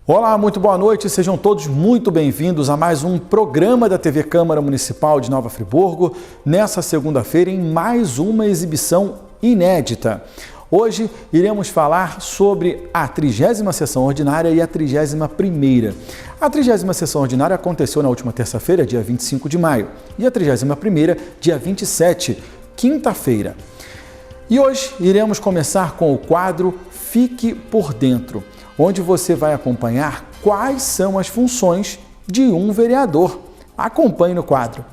Olá, muito boa noite, sejam todos muito bem-vindos a mais um programa da TV Câmara Municipal de Nova Friburgo, nessa segunda-feira em mais uma exibição inédita. Hoje iremos falar sobre a 30ª sessão ordinária e a 31ª. A 30ª sessão ordinária aconteceu na última terça-feira, dia 25 de maio, e a 31ª, dia 27, quinta-feira. E hoje iremos começar com o quadro Fique por Dentro, onde você vai acompanhar quais são as funções de um vereador. Acompanhe no quadro.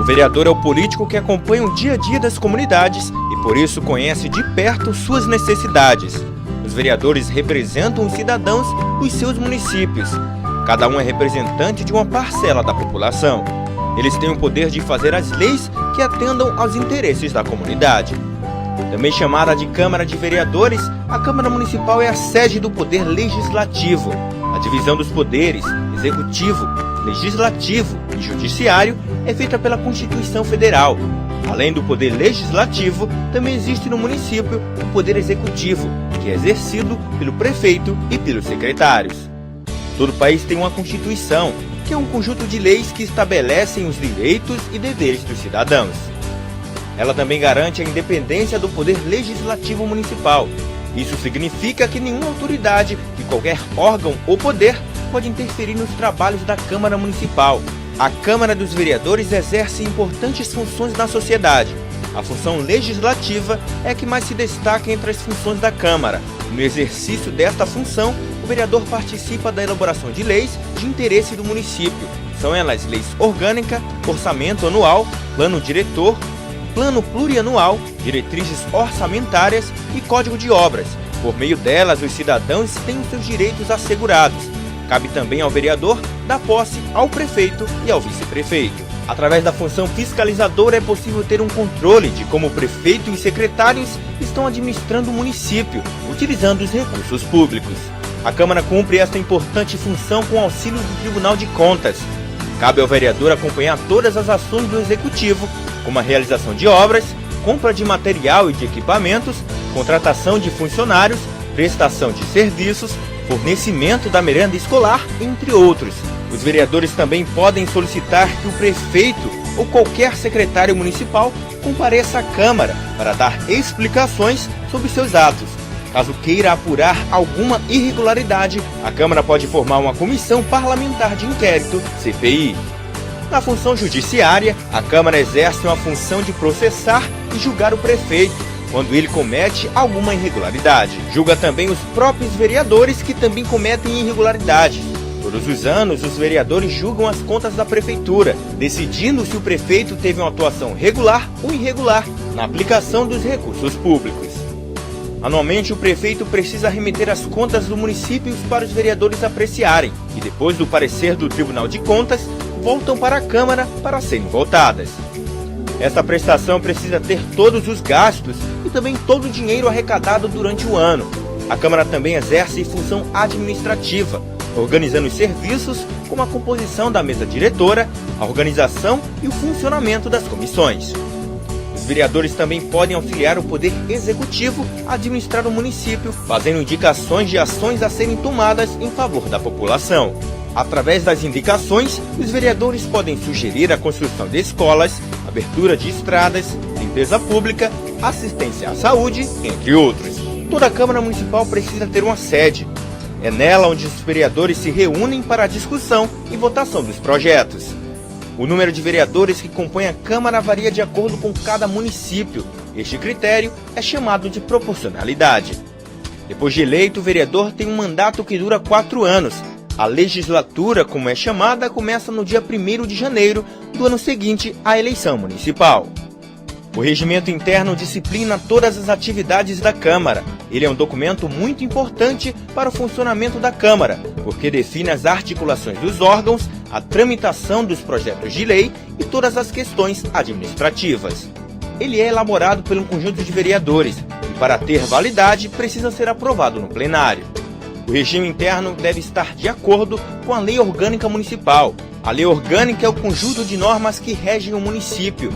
O vereador é o político que acompanha o dia a dia das comunidades e por isso conhece de perto suas necessidades. Os vereadores representam os cidadãos dos seus municípios. Cada um é representante de uma parcela da população. Eles têm o poder de fazer as leis que atendam aos interesses da comunidade. Também chamada de Câmara de Vereadores, a Câmara Municipal é a sede do Poder Legislativo. A divisão dos poderes, Executivo, Legislativo e Judiciário, é feita pela Constituição Federal. Além do Poder Legislativo, também existe no município o Poder Executivo, que é exercido pelo prefeito e pelos secretários. Todo país tem uma Constituição, que é um conjunto de leis que estabelecem os direitos e deveres dos cidadãos. Ela também garante a independência do Poder Legislativo Municipal. Isso significa que nenhuma autoridade, de qualquer órgão ou poder, pode interferir nos trabalhos da Câmara Municipal. A Câmara dos Vereadores exerce importantes funções na sociedade. A função legislativa é a que mais se destaca entre as funções da Câmara. No exercício desta função, o vereador participa da elaboração de leis de interesse do município. São elas leis orgânica, orçamento anual, plano diretor, plano plurianual, diretrizes orçamentárias e código de obras. Por meio delas, os cidadãos têm os seus direitos assegurados. Cabe também ao vereador dar posse ao prefeito e ao vice-prefeito. Através da função fiscalizadora é possível ter um controle de como o prefeito e os secretários estão administrando o município, utilizando os recursos públicos. A Câmara cumpre esta importante função com auxílio do Tribunal de Contas. Cabe ao vereador acompanhar todas as ações do Executivo, como a realização de obras, compra de material e de equipamentos, contratação de funcionários, prestação de serviços, fornecimento da merenda escolar, entre outros. Os vereadores também podem solicitar que o prefeito ou qualquer secretário municipal compareça à Câmara para dar explicações sobre seus atos. Caso queira apurar alguma irregularidade, a Câmara pode formar uma comissão parlamentar de inquérito, CPI. Na função judiciária, a Câmara exerce uma função de processar e julgar o prefeito quando ele comete alguma irregularidade. Julga também os próprios vereadores que também cometem irregularidades. Todos os anos, os vereadores julgam as contas da prefeitura, decidindo se o prefeito teve uma atuação regular ou irregular na aplicação dos recursos públicos. Anualmente, o prefeito precisa remeter as contas do município para os vereadores apreciarem e, depois do parecer do Tribunal de Contas, voltam para a Câmara para serem votadas. Esta prestação precisa ter todos os gastos e também todo o dinheiro arrecadado durante o ano. A Câmara também exerce função administrativa, organizando os serviços como a composição da mesa diretora, a organização e o funcionamento das comissões. Os vereadores também podem auxiliar o Poder Executivo a administrar o município, fazendo indicações de ações a serem tomadas em favor da população. Através das indicações, os vereadores podem sugerir a construção de escolas, abertura de estradas, limpeza pública, assistência à saúde, entre outros. Toda a Câmara Municipal precisa ter uma sede. É nela onde os vereadores se reúnem para a discussão e votação dos projetos. O número de vereadores que compõem a Câmara varia de acordo com cada município. Este critério é chamado de proporcionalidade. Depois de eleito, o vereador tem um mandato que dura 4 anos. A legislatura, como é chamada, começa no dia 1º de janeiro do ano seguinte à eleição municipal. O regimento interno disciplina todas as atividades da Câmara. Ele é um documento muito importante para o funcionamento da Câmara, porque define as articulações dos órgãos, a tramitação dos projetos de lei e todas as questões administrativas. Ele é elaborado por um conjunto de vereadores e, para ter validade, precisa ser aprovado no plenário. O regime interno deve estar de acordo com a Lei Orgânica Municipal. A Lei Orgânica é o conjunto de normas que regem o município.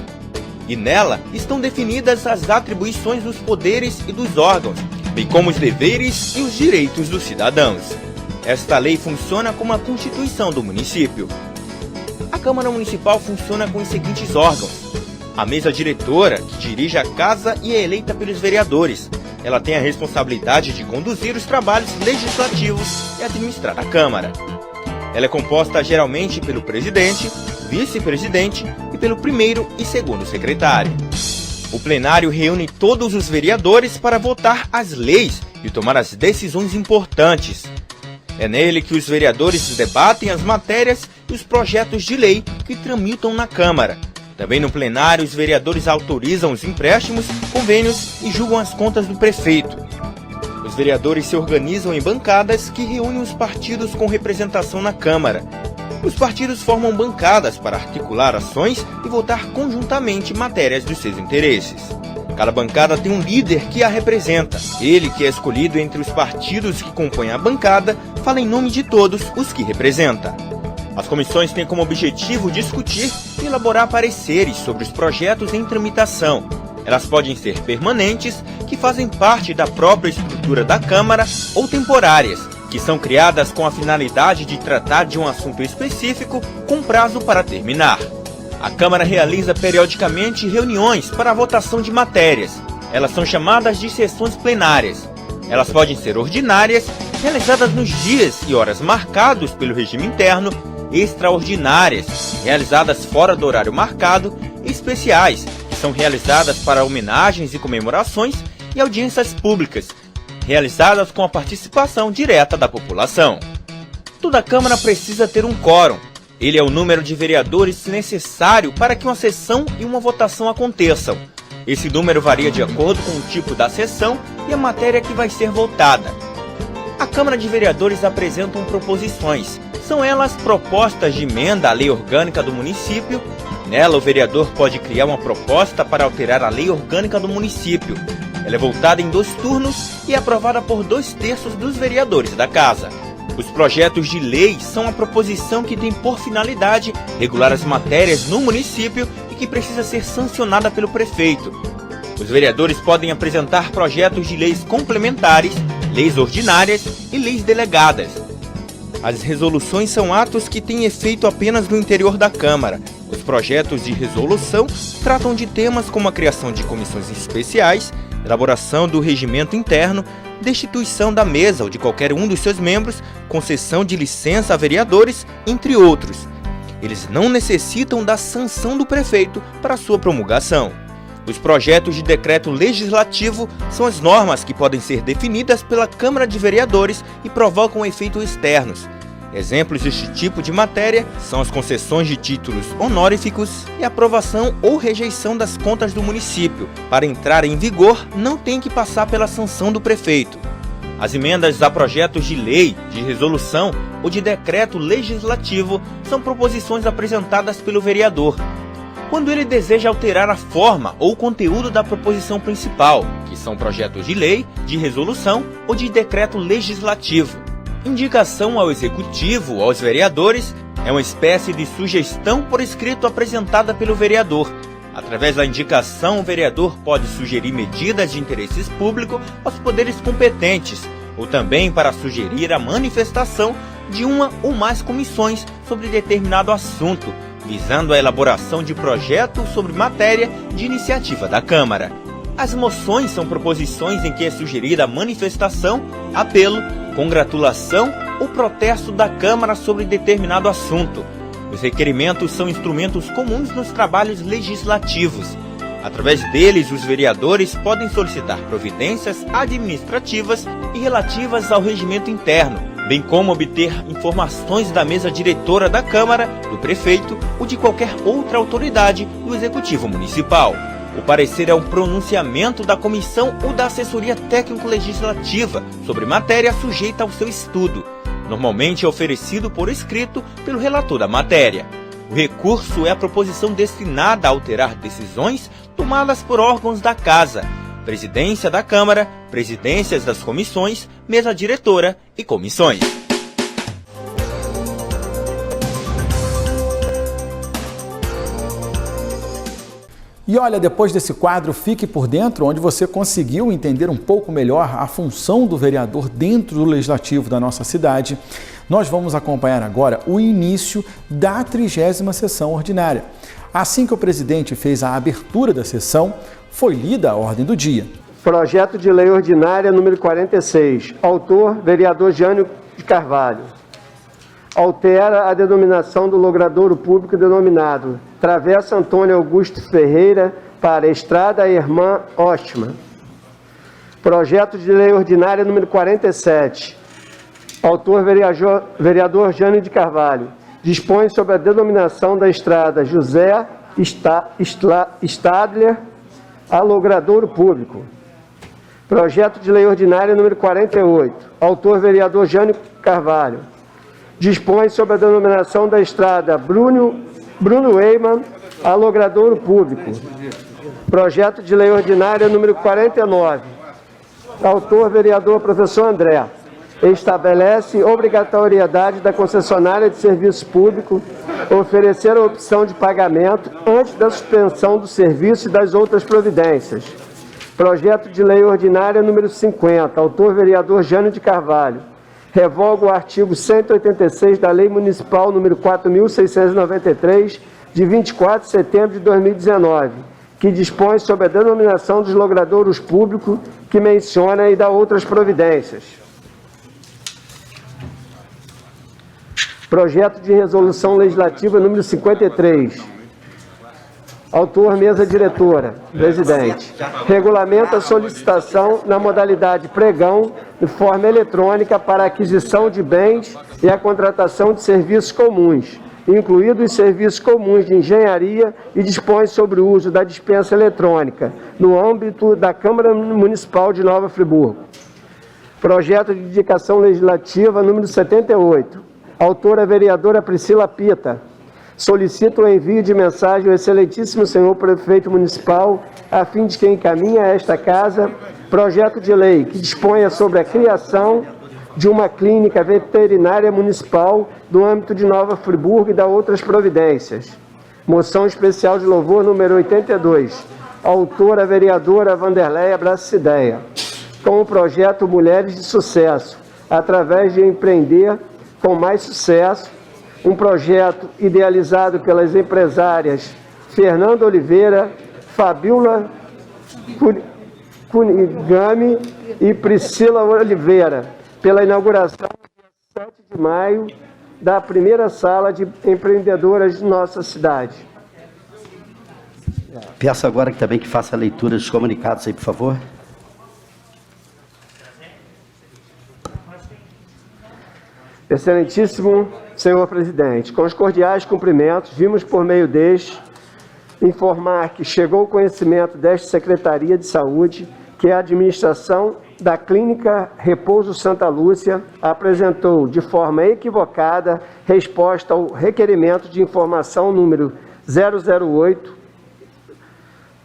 E nela estão definidas as atribuições dos poderes e dos órgãos, bem como os deveres e os direitos dos cidadãos. Esta lei funciona como a Constituição do município. A Câmara Municipal funciona com os seguintes órgãos. A mesa diretora, que dirige a casa e é eleita pelos vereadores. Ela tem a responsabilidade de conduzir os trabalhos legislativos e administrar a Câmara. Ela é composta geralmente pelo presidente, vice-presidente e pelo primeiro e segundo secretário. O plenário reúne todos os vereadores para votar as leis e tomar as decisões importantes. É nele que os vereadores debatem as matérias e os projetos de lei que tramitam na Câmara. Também no plenário, os vereadores autorizam os empréstimos, convênios e julgam as contas do prefeito. Os vereadores se organizam em bancadas que reúnem os partidos com representação na Câmara. Os partidos formam bancadas para articular ações e votar conjuntamente matérias dos seus interesses. Cada bancada tem um líder que a representa. Ele, que é escolhido entre os partidos que compõem a bancada, fala em nome de todos os que representa. As comissões têm como objetivo discutir e elaborar pareceres sobre os projetos em tramitação. Elas podem ser permanentes, que fazem parte da própria estrutura da Câmara, ou temporárias, que são criadas com a finalidade de tratar de um assunto específico com prazo para terminar. A Câmara realiza periodicamente reuniões para a votação de matérias. Elas são chamadas de sessões plenárias. Elas podem ser ordinárias, realizadas nos dias e horas marcados pelo regime interno, extraordinárias, realizadas fora do horário marcado, e especiais, que são realizadas para homenagens e comemorações, e audiências públicas, realizadas com a participação direta da população. Toda Câmara precisa ter um quórum. Ele é o número de vereadores necessário para que uma sessão e uma votação aconteçam. Esse número varia de acordo com o tipo da sessão e a matéria que vai ser votada. A Câmara de Vereadores apresentam proposições. São elas propostas de emenda à Lei Orgânica do município. Nela, o vereador pode criar uma proposta para alterar a Lei Orgânica do município. Ela é votada em 2 turnos e é aprovada por 2/3 dos vereadores da Casa. Os projetos de lei são a proposição que tem por finalidade regular as matérias no município e que precisa ser sancionada pelo prefeito. Os vereadores podem apresentar projetos de leis complementares, leis ordinárias e leis delegadas. As resoluções são atos que têm efeito apenas no interior da Câmara. Os projetos de resolução tratam de temas como a criação de comissões especiais, elaboração do regimento interno, destituição da mesa ou de qualquer um dos seus membros, concessão de licença a vereadores, entre outros. Eles não necessitam da sanção do prefeito para sua promulgação. Os projetos de decreto legislativo são as normas que podem ser definidas pela Câmara de Vereadores e provocam efeitos externos. Exemplos deste tipo de matéria são as concessões de títulos honoríficos e a aprovação ou rejeição das contas do município. Para entrar em vigor, não tem que passar pela sanção do prefeito. As emendas a projetos de lei, de resolução ou de decreto legislativo são proposições apresentadas pelo vereador, quando ele deseja alterar a forma ou conteúdo da proposição principal, que são projetos de lei, de resolução ou de decreto legislativo. Indicação ao Executivo ou aos vereadores é uma espécie de sugestão por escrito apresentada pelo vereador. Através da indicação, o vereador pode sugerir medidas de interesse público aos poderes competentes, ou também para sugerir a manifestação de uma ou mais comissões sobre determinado assunto, visando a elaboração de projeto sobre matéria de iniciativa da Câmara. As moções são proposições em que é sugerida a manifestação, apelo, congratulação ou protesto da Câmara sobre determinado assunto. Os requerimentos são instrumentos comuns nos trabalhos legislativos. Através deles, os vereadores podem solicitar providências administrativas e relativas ao regimento interno, bem como obter informações da mesa diretora da Câmara, do prefeito ou de qualquer outra autoridade do Executivo Municipal. O parecer é um pronunciamento da comissão ou da assessoria técnico-legislativa sobre matéria sujeita ao seu estudo. Normalmente é oferecido por escrito pelo relator da matéria. O recurso é a proposição destinada a alterar decisões tomadas por órgãos da Casa, Presidência da Câmara, presidências das comissões, mesa diretora e comissões. E olha, depois desse quadro Fique por Dentro, onde você conseguiu entender um pouco melhor a função do vereador dentro do legislativo da nossa cidade, nós vamos acompanhar agora o início da 30ª sessão ordinária. Assim que o presidente fez a abertura da sessão, foi lida a ordem do dia. Projeto de Lei Ordinária número 46, autor, vereador Jânio de Carvalho. Altera a denominação do logradouro público denominado Travessa Antônio Augusto Ferreira para Estrada Irmã Ótima. Projeto de Lei Ordinária número 47, autor, vereador Jânio de Carvalho. Dispõe sobre a denominação da estrada José Stadler a logradouro público. Projeto de Lei Ordinária número 48, autor, vereador Jânio Carvalho. Dispõe sobre a denominação da estrada Bruno Eiman a logradouro público. Projeto de Lei Ordinária número 49, autor, vereador professor André. Estabelece obrigatoriedade da concessionária de serviço público oferecer a opção de pagamento antes da suspensão do serviço e das outras providências. Projeto de Lei Ordinária número 50, autor, vereador Jânio de Carvalho. Revoga o artigo 186 da Lei Municipal número 4.693, de 24 de setembro de 2019, que dispõe sobre a denominação dos logradouros públicos, que menciona e dá outras providências. Projeto de Resolução Legislativa número 53. Autor, mesa diretora, presidente. Regulamenta a solicitação na modalidade pregão de forma eletrônica para a aquisição de bens e a contratação de serviços comuns, incluídos os serviços comuns de engenharia, e dispõe sobre o uso da dispensa eletrônica no âmbito da Câmara Municipal de Nova Friburgo. Projeto de indicação legislativa número 78. Autora, vereadora Priscila Pita. Solicito o envio de mensagem ao excelentíssimo senhor prefeito municipal, a fim de que encaminhe a esta casa projeto de lei que disponha sobre a criação de uma clínica veterinária municipal no âmbito de Nova Friburgo e da outras providências. Moção especial de louvor número 82. Autora, vereadora Vanderleia Bracideia. Com o projeto Mulheres de Sucesso, através de empreender com mais sucesso, um projeto idealizado pelas empresárias Fernanda Oliveira, Fabiola Kunigami e Priscila Oliveira, pela inauguração, dia 7 de maio, da primeira sala de empreendedoras de nossa cidade. Peço agora que também faça a leitura dos comunicados aí, por favor. Excelentíssimo senhor presidente, com os cordiais cumprimentos, vimos por meio deste informar que chegou ao conhecimento desta Secretaria de Saúde que a administração da Clínica Repouso Santa Lúcia apresentou de forma equivocada resposta ao requerimento de informação número 008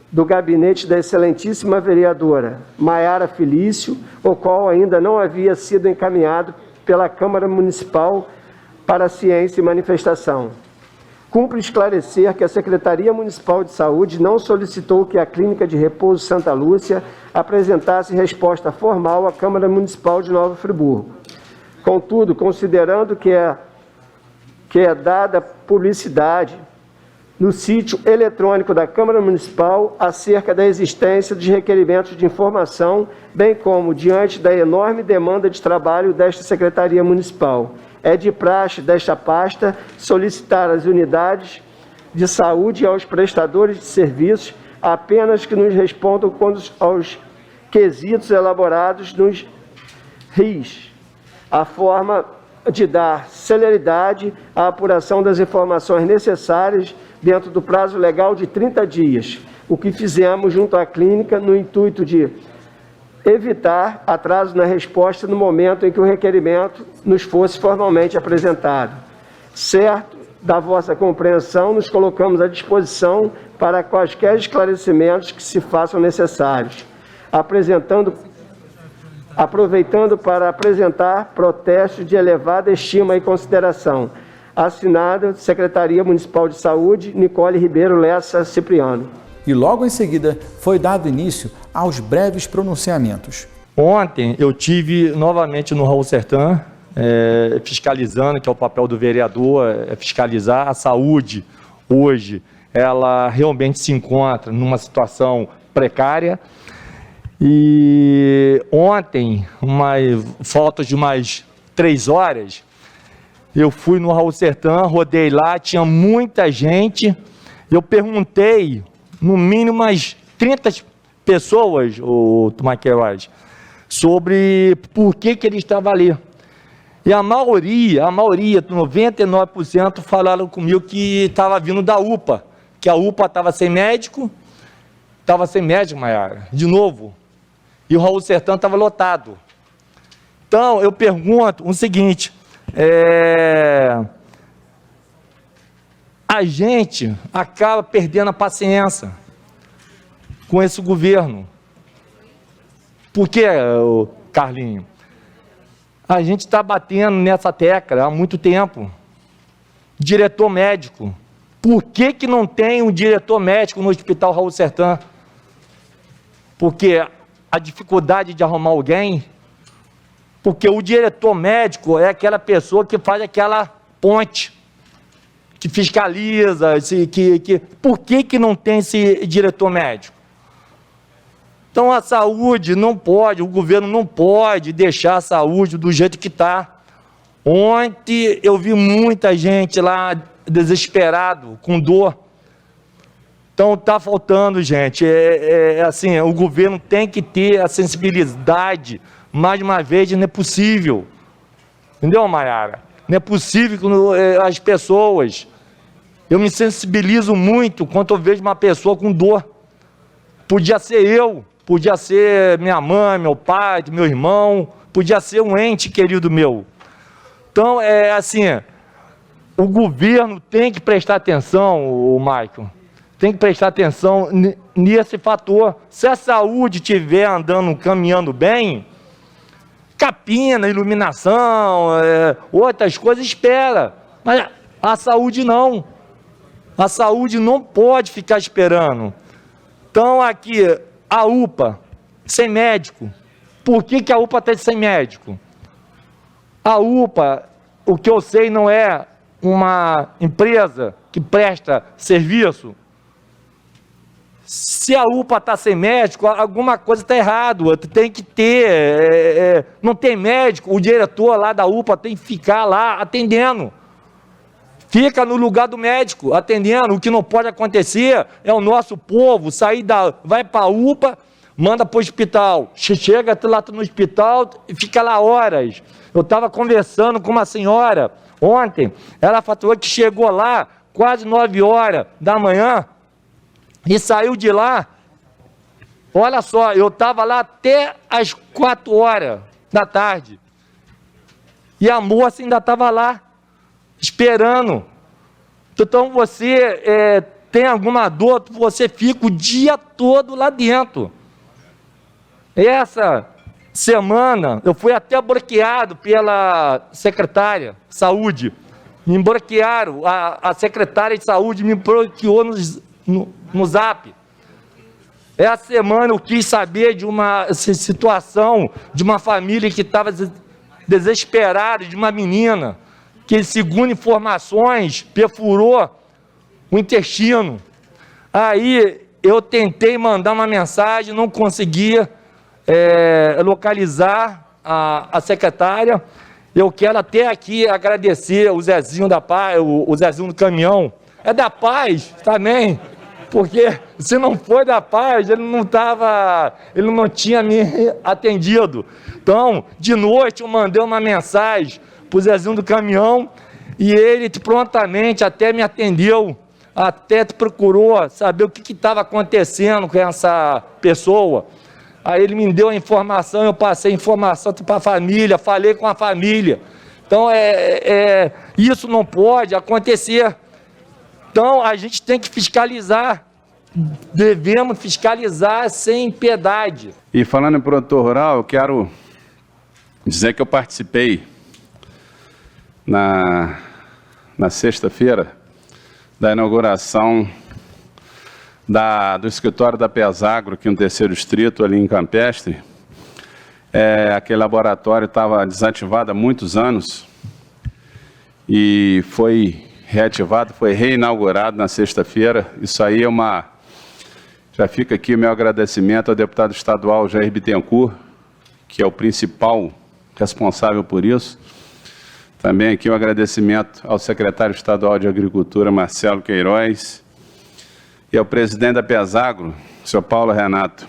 do gabinete da excelentíssima vereadora Maiara Felício, o qual ainda não havia sido encaminhado pela Câmara Municipal para a Ciência e Manifestação. Cumpre esclarecer que a Secretaria Municipal de Saúde não solicitou que a Clínica de Repouso Santa Lúcia apresentasse resposta formal à Câmara Municipal de Nova Friburgo. Contudo, considerando que é dada publicidade no sítio eletrônico da Câmara Municipal acerca da existência dos requerimentos de informação, bem como diante da enorme demanda de trabalho desta Secretaria Municipal, é de praxe desta pasta solicitar às unidades de saúde e aos prestadores de serviços apenas que nos respondam aos quesitos elaborados nos RIs, a forma de dar celeridade à apuração das informações necessárias dentro do prazo legal de 30 dias, o que fizemos junto à clínica no intuito de evitar atraso na resposta no momento em que o requerimento nos fosse formalmente apresentado. Certo da vossa compreensão, nos colocamos à disposição para quaisquer esclarecimentos que se façam necessários, apresentando aproveitando para apresentar protesto de elevada estima e consideração. Assinado, Secretaria Municipal de Saúde, Nicole Ribeiro Lessa Cipriano. E logo em seguida foi dado início aos breves pronunciamentos. Ontem eu tive novamente no Raul Sertã, fiscalizando, que é o papel do vereador, fiscalizar a saúde. Hoje ela realmente se encontra numa situação precária. E ontem, falta de umas 3 horas, eu fui no Raul Sertã, rodei lá, tinha muita gente. Eu perguntei, no mínimo umas 30 pessoas, o Tomaqueiroz, sobre por que ele estava ali. E a maioria, 99%, falaram comigo que estava vindo da UPA, que a UPA estava sem médico, Maiara, de novo. E o Raul Sertã estava lotado. Então, eu pergunto o seguinte, a gente acaba perdendo a paciência com esse governo. Por quê, Carlinho? A gente está batendo nessa tecla há muito tempo. Diretor médico. Por que não tem um diretor médico no Hospital Raul Sertã? Porque a dificuldade de arrumar alguém, porque o diretor médico é aquela pessoa que faz aquela ponte, que fiscaliza, por que não tem esse diretor médico? Então a saúde não pode, o governo não pode deixar a saúde do jeito que está. Ontem eu vi muita gente lá desesperado, com dor. Então está faltando, gente, assim, o governo tem que ter a sensibilidade, mais uma vez, não é possível, entendeu, Maiara? Não é possível que as pessoas, eu me sensibilizo muito quando eu vejo uma pessoa com dor, podia ser eu, podia ser minha mãe, meu pai, meu irmão, podia ser um ente querido meu. Então, assim, o governo tem que prestar atenção, o Michael, tem que prestar atenção nesse fator. Se a saúde estiver andando, caminhando bem, capina, iluminação, outras coisas, espera. Mas a saúde não. A saúde não pode ficar esperando. Então, aqui, a UPA, sem médico. Por que a UPA está sem médico? A UPA, o que eu sei, não é uma empresa que presta serviço. Se a UPA está sem médico, alguma coisa está errado, tem que ter, não tem médico, o diretor lá da UPA tem que ficar lá atendendo. Fica no lugar do médico, atendendo. O que não pode acontecer é o nosso povo sair vai para a UPA, manda para o hospital, chega lá no hospital e fica lá horas. Eu estava conversando com uma senhora ontem, ela falou que chegou lá quase 9 horas da manhã, e saiu de lá, olha só, eu estava lá até as 4 horas da tarde. E a moça ainda estava lá, esperando. Então você tem alguma dor, você fica o dia todo lá dentro. Essa semana, eu fui até bloqueado pela secretária de saúde. Me bloquearam, a secretária de saúde me bloqueou no Zap. Essa semana eu quis saber de uma situação de uma família que estava desesperada, de uma menina que, segundo informações, perfurou o intestino. Aí eu tentei mandar uma mensagem, não conseguia localizar a secretária. Eu quero até aqui agradecer o Zezinho da Paz, o Zezinho do caminhão. É da Paz também, porque se não for da Paz, ele não tinha me atendido. Então, de noite eu mandei uma mensagem para o Zezinho do caminhão e ele prontamente até me atendeu, até procurou saber o que estava acontecendo com essa pessoa. Aí ele me deu a informação, eu passei a informação para a família, falei com a família. Então, isso não pode acontecer. Então, a gente tem que fiscalizar, devemos fiscalizar sem piedade. E falando em produtor rural, eu quero dizer que eu participei na sexta-feira da inauguração do escritório da Pesagro, aqui no 3º Distrito, ali em Campestre. Aquele laboratório estava desativado há muitos anos e foi reativado, foi reinaugurado na sexta-feira. Isso aí já fica aqui o meu agradecimento ao deputado estadual Jair Bittencourt, que é o principal responsável por isso. Também aqui o agradecimento ao secretário estadual de Agricultura, Marcelo Queiroz, e ao presidente da Pesagro, o senhor Paulo Renato.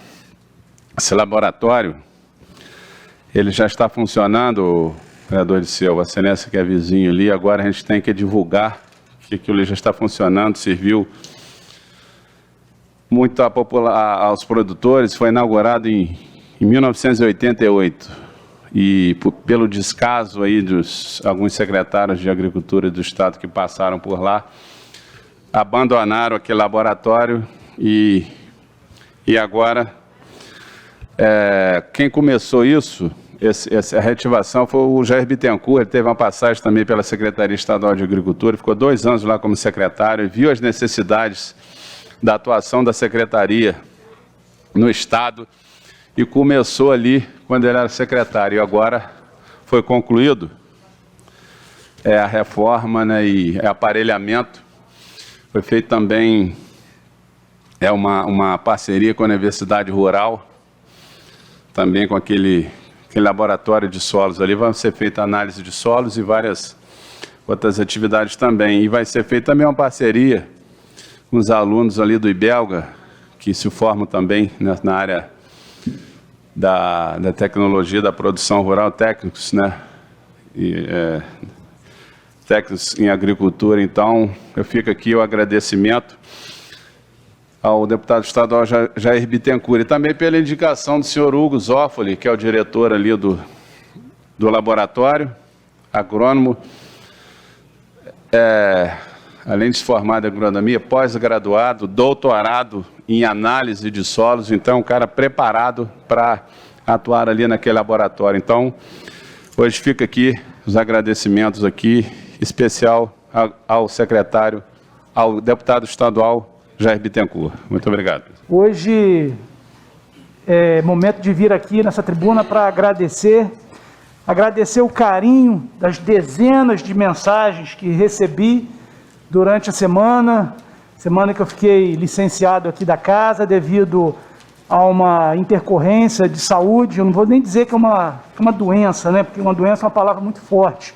Esse laboratório, ele já está funcionando, vereador Disseu, a excelência que é vizinho ali, agora a gente tem que divulgar que aquilo ali já está funcionando, serviu muito aos produtores, foi inaugurado em 1988. E pelo descaso aí dos alguns secretários de Agricultura do Estado que passaram por lá, abandonaram aquele laboratório e agora quem começou isso, essa reativação, foi o Jair Bittencourt. Ele teve uma passagem também pela Secretaria Estadual de Agricultura, ficou 2 anos lá como secretário e viu as necessidades da atuação da Secretaria no Estado e começou ali quando ele era secretário, e agora foi concluído a reforma, né, e aparelhamento. Foi feito também uma parceria com a Universidade Rural, também com aquele laboratório de solos ali. Vai ser feita análise de solos e várias outras atividades também. E vai ser feita também uma parceria com os alunos ali do IBELGA, que se formam também na área da tecnologia da produção rural, técnicos, né? Técnicos em agricultura. Então, eu fico aqui o agradecimento ao deputado estadual Jair Bittencourt e também pela indicação do senhor Hugo Zoffoli, que é o diretor ali do laboratório, agrônomo, além de se formar em agronomia, pós-graduado, doutorado em análise de solos, então um cara preparado para atuar ali naquele laboratório. Então, hoje fica aqui os agradecimentos aqui, especial ao secretário, ao deputado estadual Jair Bittencourt. Muito obrigado. Hoje é momento de vir aqui nessa tribuna para agradecer o carinho das dezenas de mensagens que recebi durante a semana que eu fiquei licenciado aqui da casa devido a uma intercorrência de saúde. Eu não vou nem dizer que é uma doença, né? Porque uma doença é uma palavra muito forte.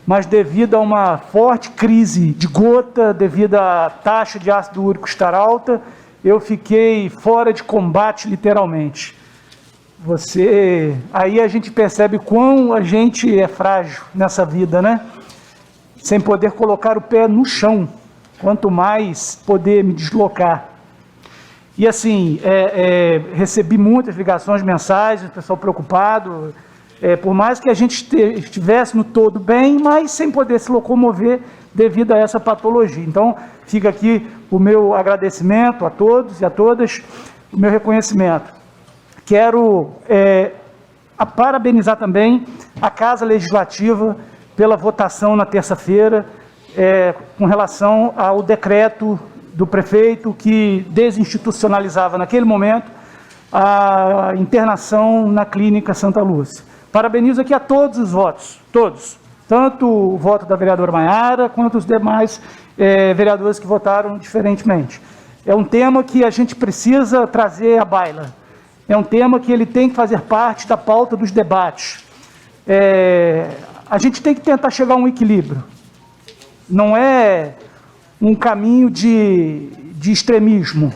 Mas devido a uma forte crise de gota, devido à taxa de ácido úrico estar alta, eu fiquei fora de combate, literalmente. Aí a gente percebe quão a gente é frágil nessa vida, né? Sem poder colocar o pé no chão, quanto mais poder me deslocar. E assim, recebi muitas ligações, mensagens, o pessoal preocupado, por mais que a gente estivesse no todo bem, mas sem poder se locomover devido a essa patologia. Então, fica aqui o meu agradecimento a todos e a todas, o meu reconhecimento. Quero parabenizar também a Casa Legislativa pela votação na terça-feira, com relação ao decreto do prefeito que desinstitucionalizava naquele momento a internação na Clínica Santa Lúcia. Parabenizo aqui a todos os votos, todos, tanto o voto da vereadora Maiara, quanto os demais vereadores que votaram diferentemente. É um tema que a gente precisa trazer à baila, é um tema que ele tem que fazer parte da pauta dos debates. A gente tem que tentar chegar a um equilíbrio, não é um caminho de extremismo,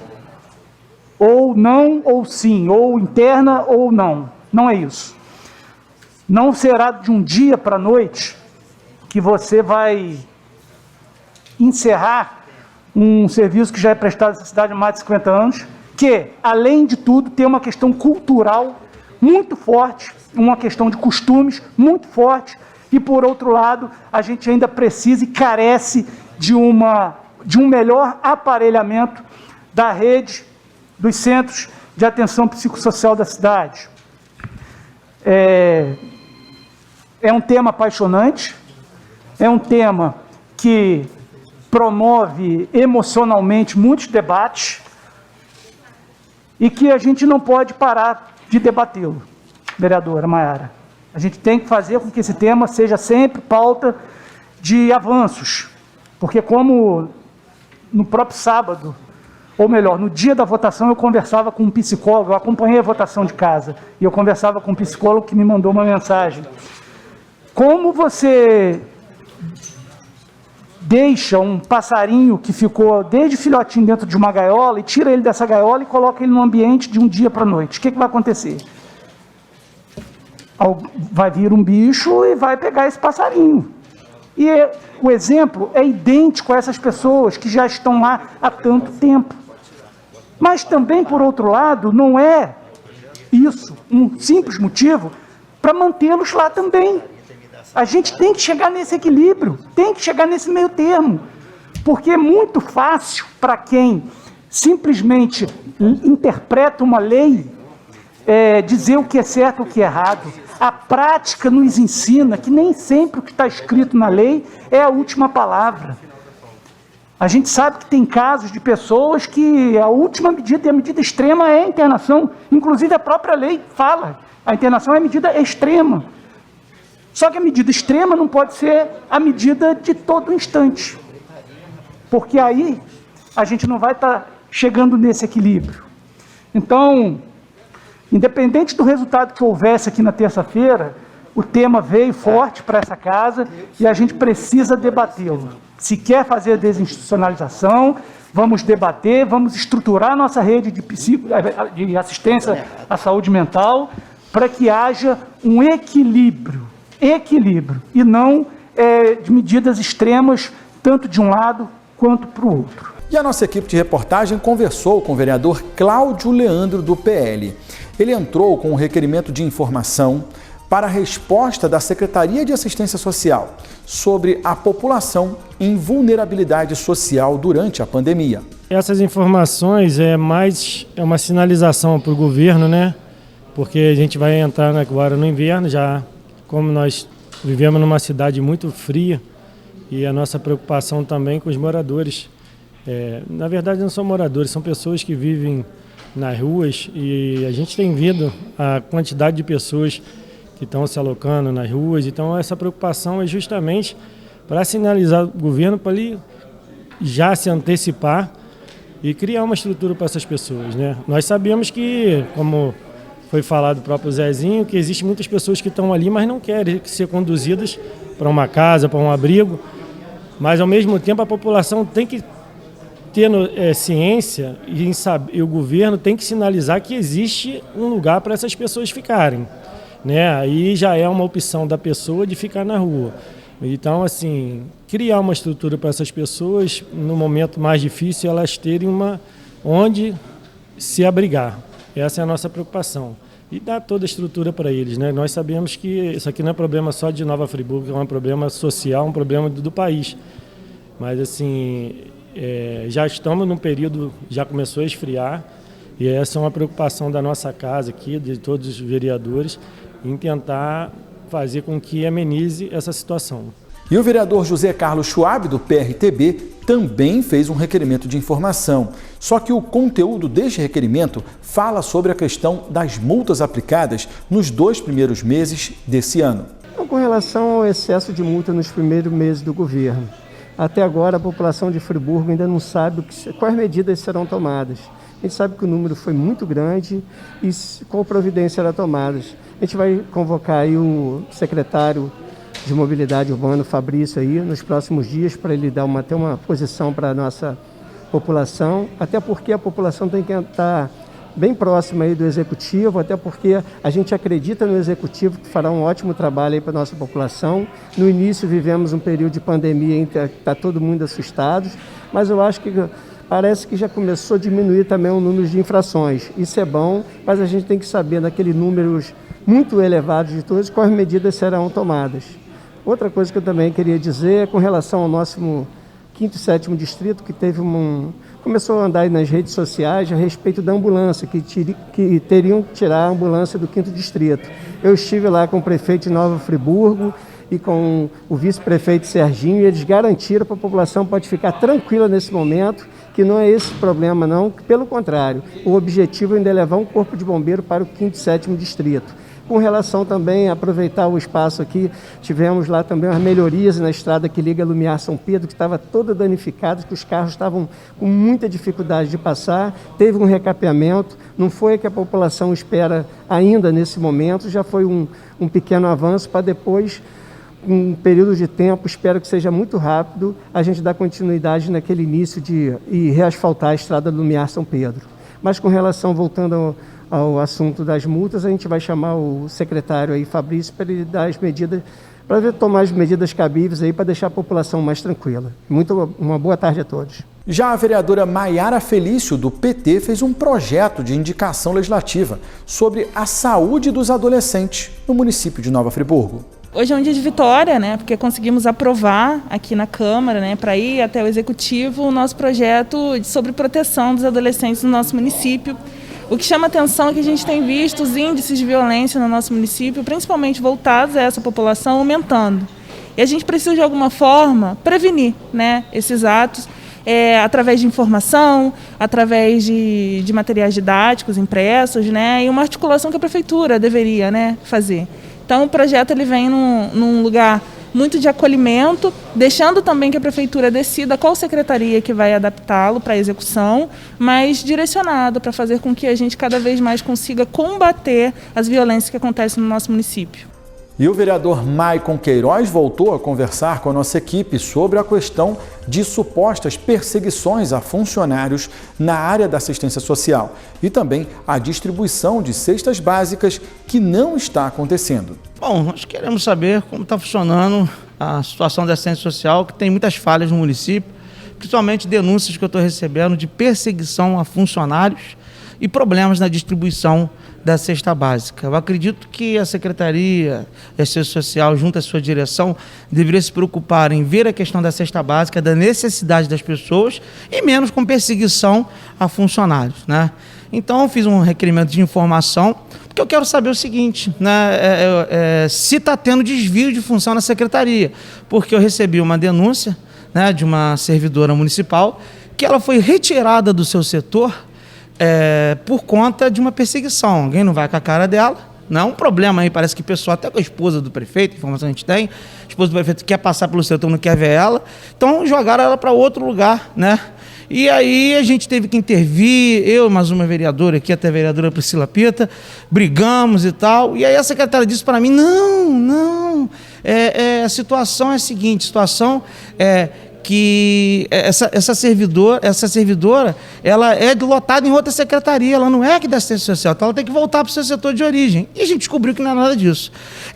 ou não ou sim, ou interna ou não, não é isso. Não será de um dia para a noite que você vai encerrar um serviço que já é prestado nessa cidade há mais de 50 anos, que, além de tudo, tem uma questão cultural muito forte, uma questão de costumes muito forte, e, por outro lado, a gente ainda precisa e carece de um melhor aparelhamento da rede dos centros de atenção psicossocial da cidade. É um tema apaixonante, é um tema que promove emocionalmente muitos debates e que a gente não pode parar de debatê-lo, vereadora Maiara. A gente tem que fazer com que esse tema seja sempre pauta de avanços, porque como no próprio sábado, ou melhor, no dia da votação eu conversava com um psicólogo, eu acompanhei a votação de casa, e eu conversava com um psicólogo que me mandou uma mensagem. Como você deixa um passarinho que ficou desde filhotinho dentro de uma gaiola e tira ele dessa gaiola e coloca ele no ambiente de um dia para a noite? O que vai acontecer? Vai vir um bicho e vai pegar esse passarinho. E o exemplo é idêntico a essas pessoas que já estão lá há tanto tempo. Mas também, por outro lado, não é isso um simples motivo para mantê-los lá também. A gente tem que chegar nesse equilíbrio, tem que chegar nesse meio termo, porque é muito fácil para quem simplesmente interpreta uma lei dizer o que é certo e o que é errado. A prática nos ensina que nem sempre o que está escrito na lei é a última palavra. A gente sabe que tem casos de pessoas que a última medida e a medida extrema é a internação. Inclusive a própria lei fala, a internação é a medida extrema. Só que a medida extrema não pode ser a medida de todo instante, porque aí a gente não vai estar chegando nesse equilíbrio. Então, independente do resultado que houvesse aqui na terça-feira, o tema veio forte para essa casa e a gente precisa debatê-lo. Se quer fazer a desinstitucionalização, vamos debater, vamos estruturar nossa rede de assistência à saúde mental para que haja um equilíbrio, e não de medidas extremas, tanto de um lado quanto para o outro. E a nossa equipe de reportagem conversou com o vereador Cláudio Leandro, do PL. Ele entrou com um requerimento de informação para a resposta da Secretaria de Assistência Social sobre a população em vulnerabilidade social durante a pandemia. Essas informações é uma sinalização para o governo, né? Porque a gente vai entrar agora no inverno, já como nós vivemos numa cidade muito fria, e a nossa preocupação também com os moradores. Na verdade não são moradores, são pessoas que vivem nas ruas, e a gente tem visto a quantidade de pessoas que estão se alocando nas ruas. Então essa preocupação é justamente para sinalizar o governo, para ele já se antecipar e criar uma estrutura para essas pessoas, né? Nós sabemos que, como foi falado do próprio Zezinho, que existem muitas pessoas que estão ali, mas não querem ser conduzidas para uma casa, para um abrigo, mas ao mesmo tempo a população tem que ter ciência e o governo tem que sinalizar que existe um lugar para essas pessoas ficarem, né? Aí já é uma opção da pessoa de ficar na rua. Então, assim, criar uma estrutura para essas pessoas, no momento mais difícil, elas terem onde se abrigar. Essa é a nossa preocupação. E dar toda a estrutura para eles, né? Nós sabemos que isso aqui não é problema só de Nova Friburgo, é um problema social, um problema do país. Mas, assim, já estamos num período, já começou a esfriar, e essa é uma preocupação da nossa casa aqui, de todos os vereadores, em tentar fazer com que amenize essa situação. E o vereador José Carlos Schwab, do PRTB, também fez um requerimento de informação. Só que o conteúdo deste requerimento fala sobre a questão das multas aplicadas nos 2 primeiros meses desse ano. Com relação ao excesso de multa nos primeiros meses do governo, até agora a população de Friburgo ainda não sabe quais medidas serão tomadas. A gente sabe que o número foi muito grande e qual providência será tomada. A gente vai convocar aí o secretário de Mobilidade Urbana, Fabrício, aí, nos próximos dias, para ele dar ter uma posição para a nossa população, até porque a população tem que estar bem próxima aí do Executivo, até porque a gente acredita no Executivo que fará um ótimo trabalho aí para a nossa população. No início vivemos um período de pandemia em que está todo mundo assustado, mas eu acho que parece que já começou a diminuir também o número de infrações. Isso é bom, mas a gente tem que saber, naqueles números muito elevados de todos, quais medidas serão tomadas. Outra coisa que eu também queria dizer é com relação ao nosso 5º e 7º Distrito, que começou a andar aí nas redes sociais a respeito da ambulância, que teriam que tirar a ambulância do 5º Distrito. Eu estive lá com o prefeito de Nova Friburgo e com o vice-prefeito Serginho, e eles garantiram para a população pode ficar tranquila nesse momento, que não é esse problema não, pelo contrário, o objetivo ainda é levar um corpo de bombeiro para o 5º e 7º Distrito. Com relação também a aproveitar o espaço aqui, tivemos lá também umas melhorias na estrada que liga Lumiar São Pedro, que estava toda danificada, que os carros estavam com muita dificuldade de passar, teve um recapeamento, não foi o que a população espera ainda nesse momento, já foi um pequeno avanço para depois, um período de tempo, espero que seja muito rápido, a gente dar continuidade naquele início e reasfaltar a estrada Lumiar São Pedro. Mas com relação, voltando ao assunto das multas, a gente vai chamar o secretário aí, Fabrício, para ele dar as medidas, para tomar as medidas cabíveis aí para deixar a população mais tranquila. Uma boa tarde a todos. Já a vereadora Maiara Felício, do PT, fez um projeto de indicação legislativa sobre a saúde dos adolescentes no município de Nova Friburgo. Hoje é um dia de vitória, né? Porque conseguimos aprovar aqui na Câmara, né, para ir até o Executivo, o nosso projeto sobre proteção dos adolescentes no nosso município. O que chama atenção é que a gente tem visto os índices de violência no nosso município, principalmente voltados a essa população, aumentando. E a gente precisa, de alguma forma, prevenir, né, esses atos, através de informação, através de materiais didáticos impressos, né, e uma articulação que a Prefeitura deveria, né, fazer. Então, o projeto ele vem num lugar muito de acolhimento, deixando também que a Prefeitura decida qual secretaria que vai adaptá-lo para a execução, mas direcionado para fazer com que a gente cada vez mais consiga combater as violências que acontecem no nosso município. E o vereador Maicon Queiroz voltou a conversar com a nossa equipe sobre a questão de supostas perseguições a funcionários na área da assistência social e também a distribuição de cestas básicas que não está acontecendo. Bom, nós queremos saber como está funcionando a situação da assistência social, que tem muitas falhas no município, principalmente denúncias que eu estou recebendo de perseguição a funcionários e problemas na distribuição da cesta básica. Eu acredito que a Secretaria de Assistência Social, junto à sua direção, deveria se preocupar em ver a questão da cesta básica, da necessidade das pessoas e menos com perseguição a funcionários, né? Então, eu fiz um requerimento de informação, porque eu quero saber o seguinte, né, se está tendo desvio de função na Secretaria, porque eu recebi uma denúncia, né, de uma servidora municipal que ela foi retirada do seu setor por conta de uma perseguição. Alguém não vai com a cara dela, não é um problema aí, parece que o pessoal, até com a esposa do prefeito, a informação que a gente tem, a esposa do prefeito quer passar pelo setor, não quer ver ela, então jogaram ela para outro lugar, né? E aí a gente teve que intervir, eu e mais uma vereadora aqui, até a vereadora Priscila Pita, brigamos e tal, e aí a secretária disse para mim, não, a situação é a seguinte, a situação é que essa servidora, ela é lotada em outra secretaria, ela não é aqui da assistência social, então ela tem que voltar para o seu setor de origem. E a gente descobriu que não é nada disso.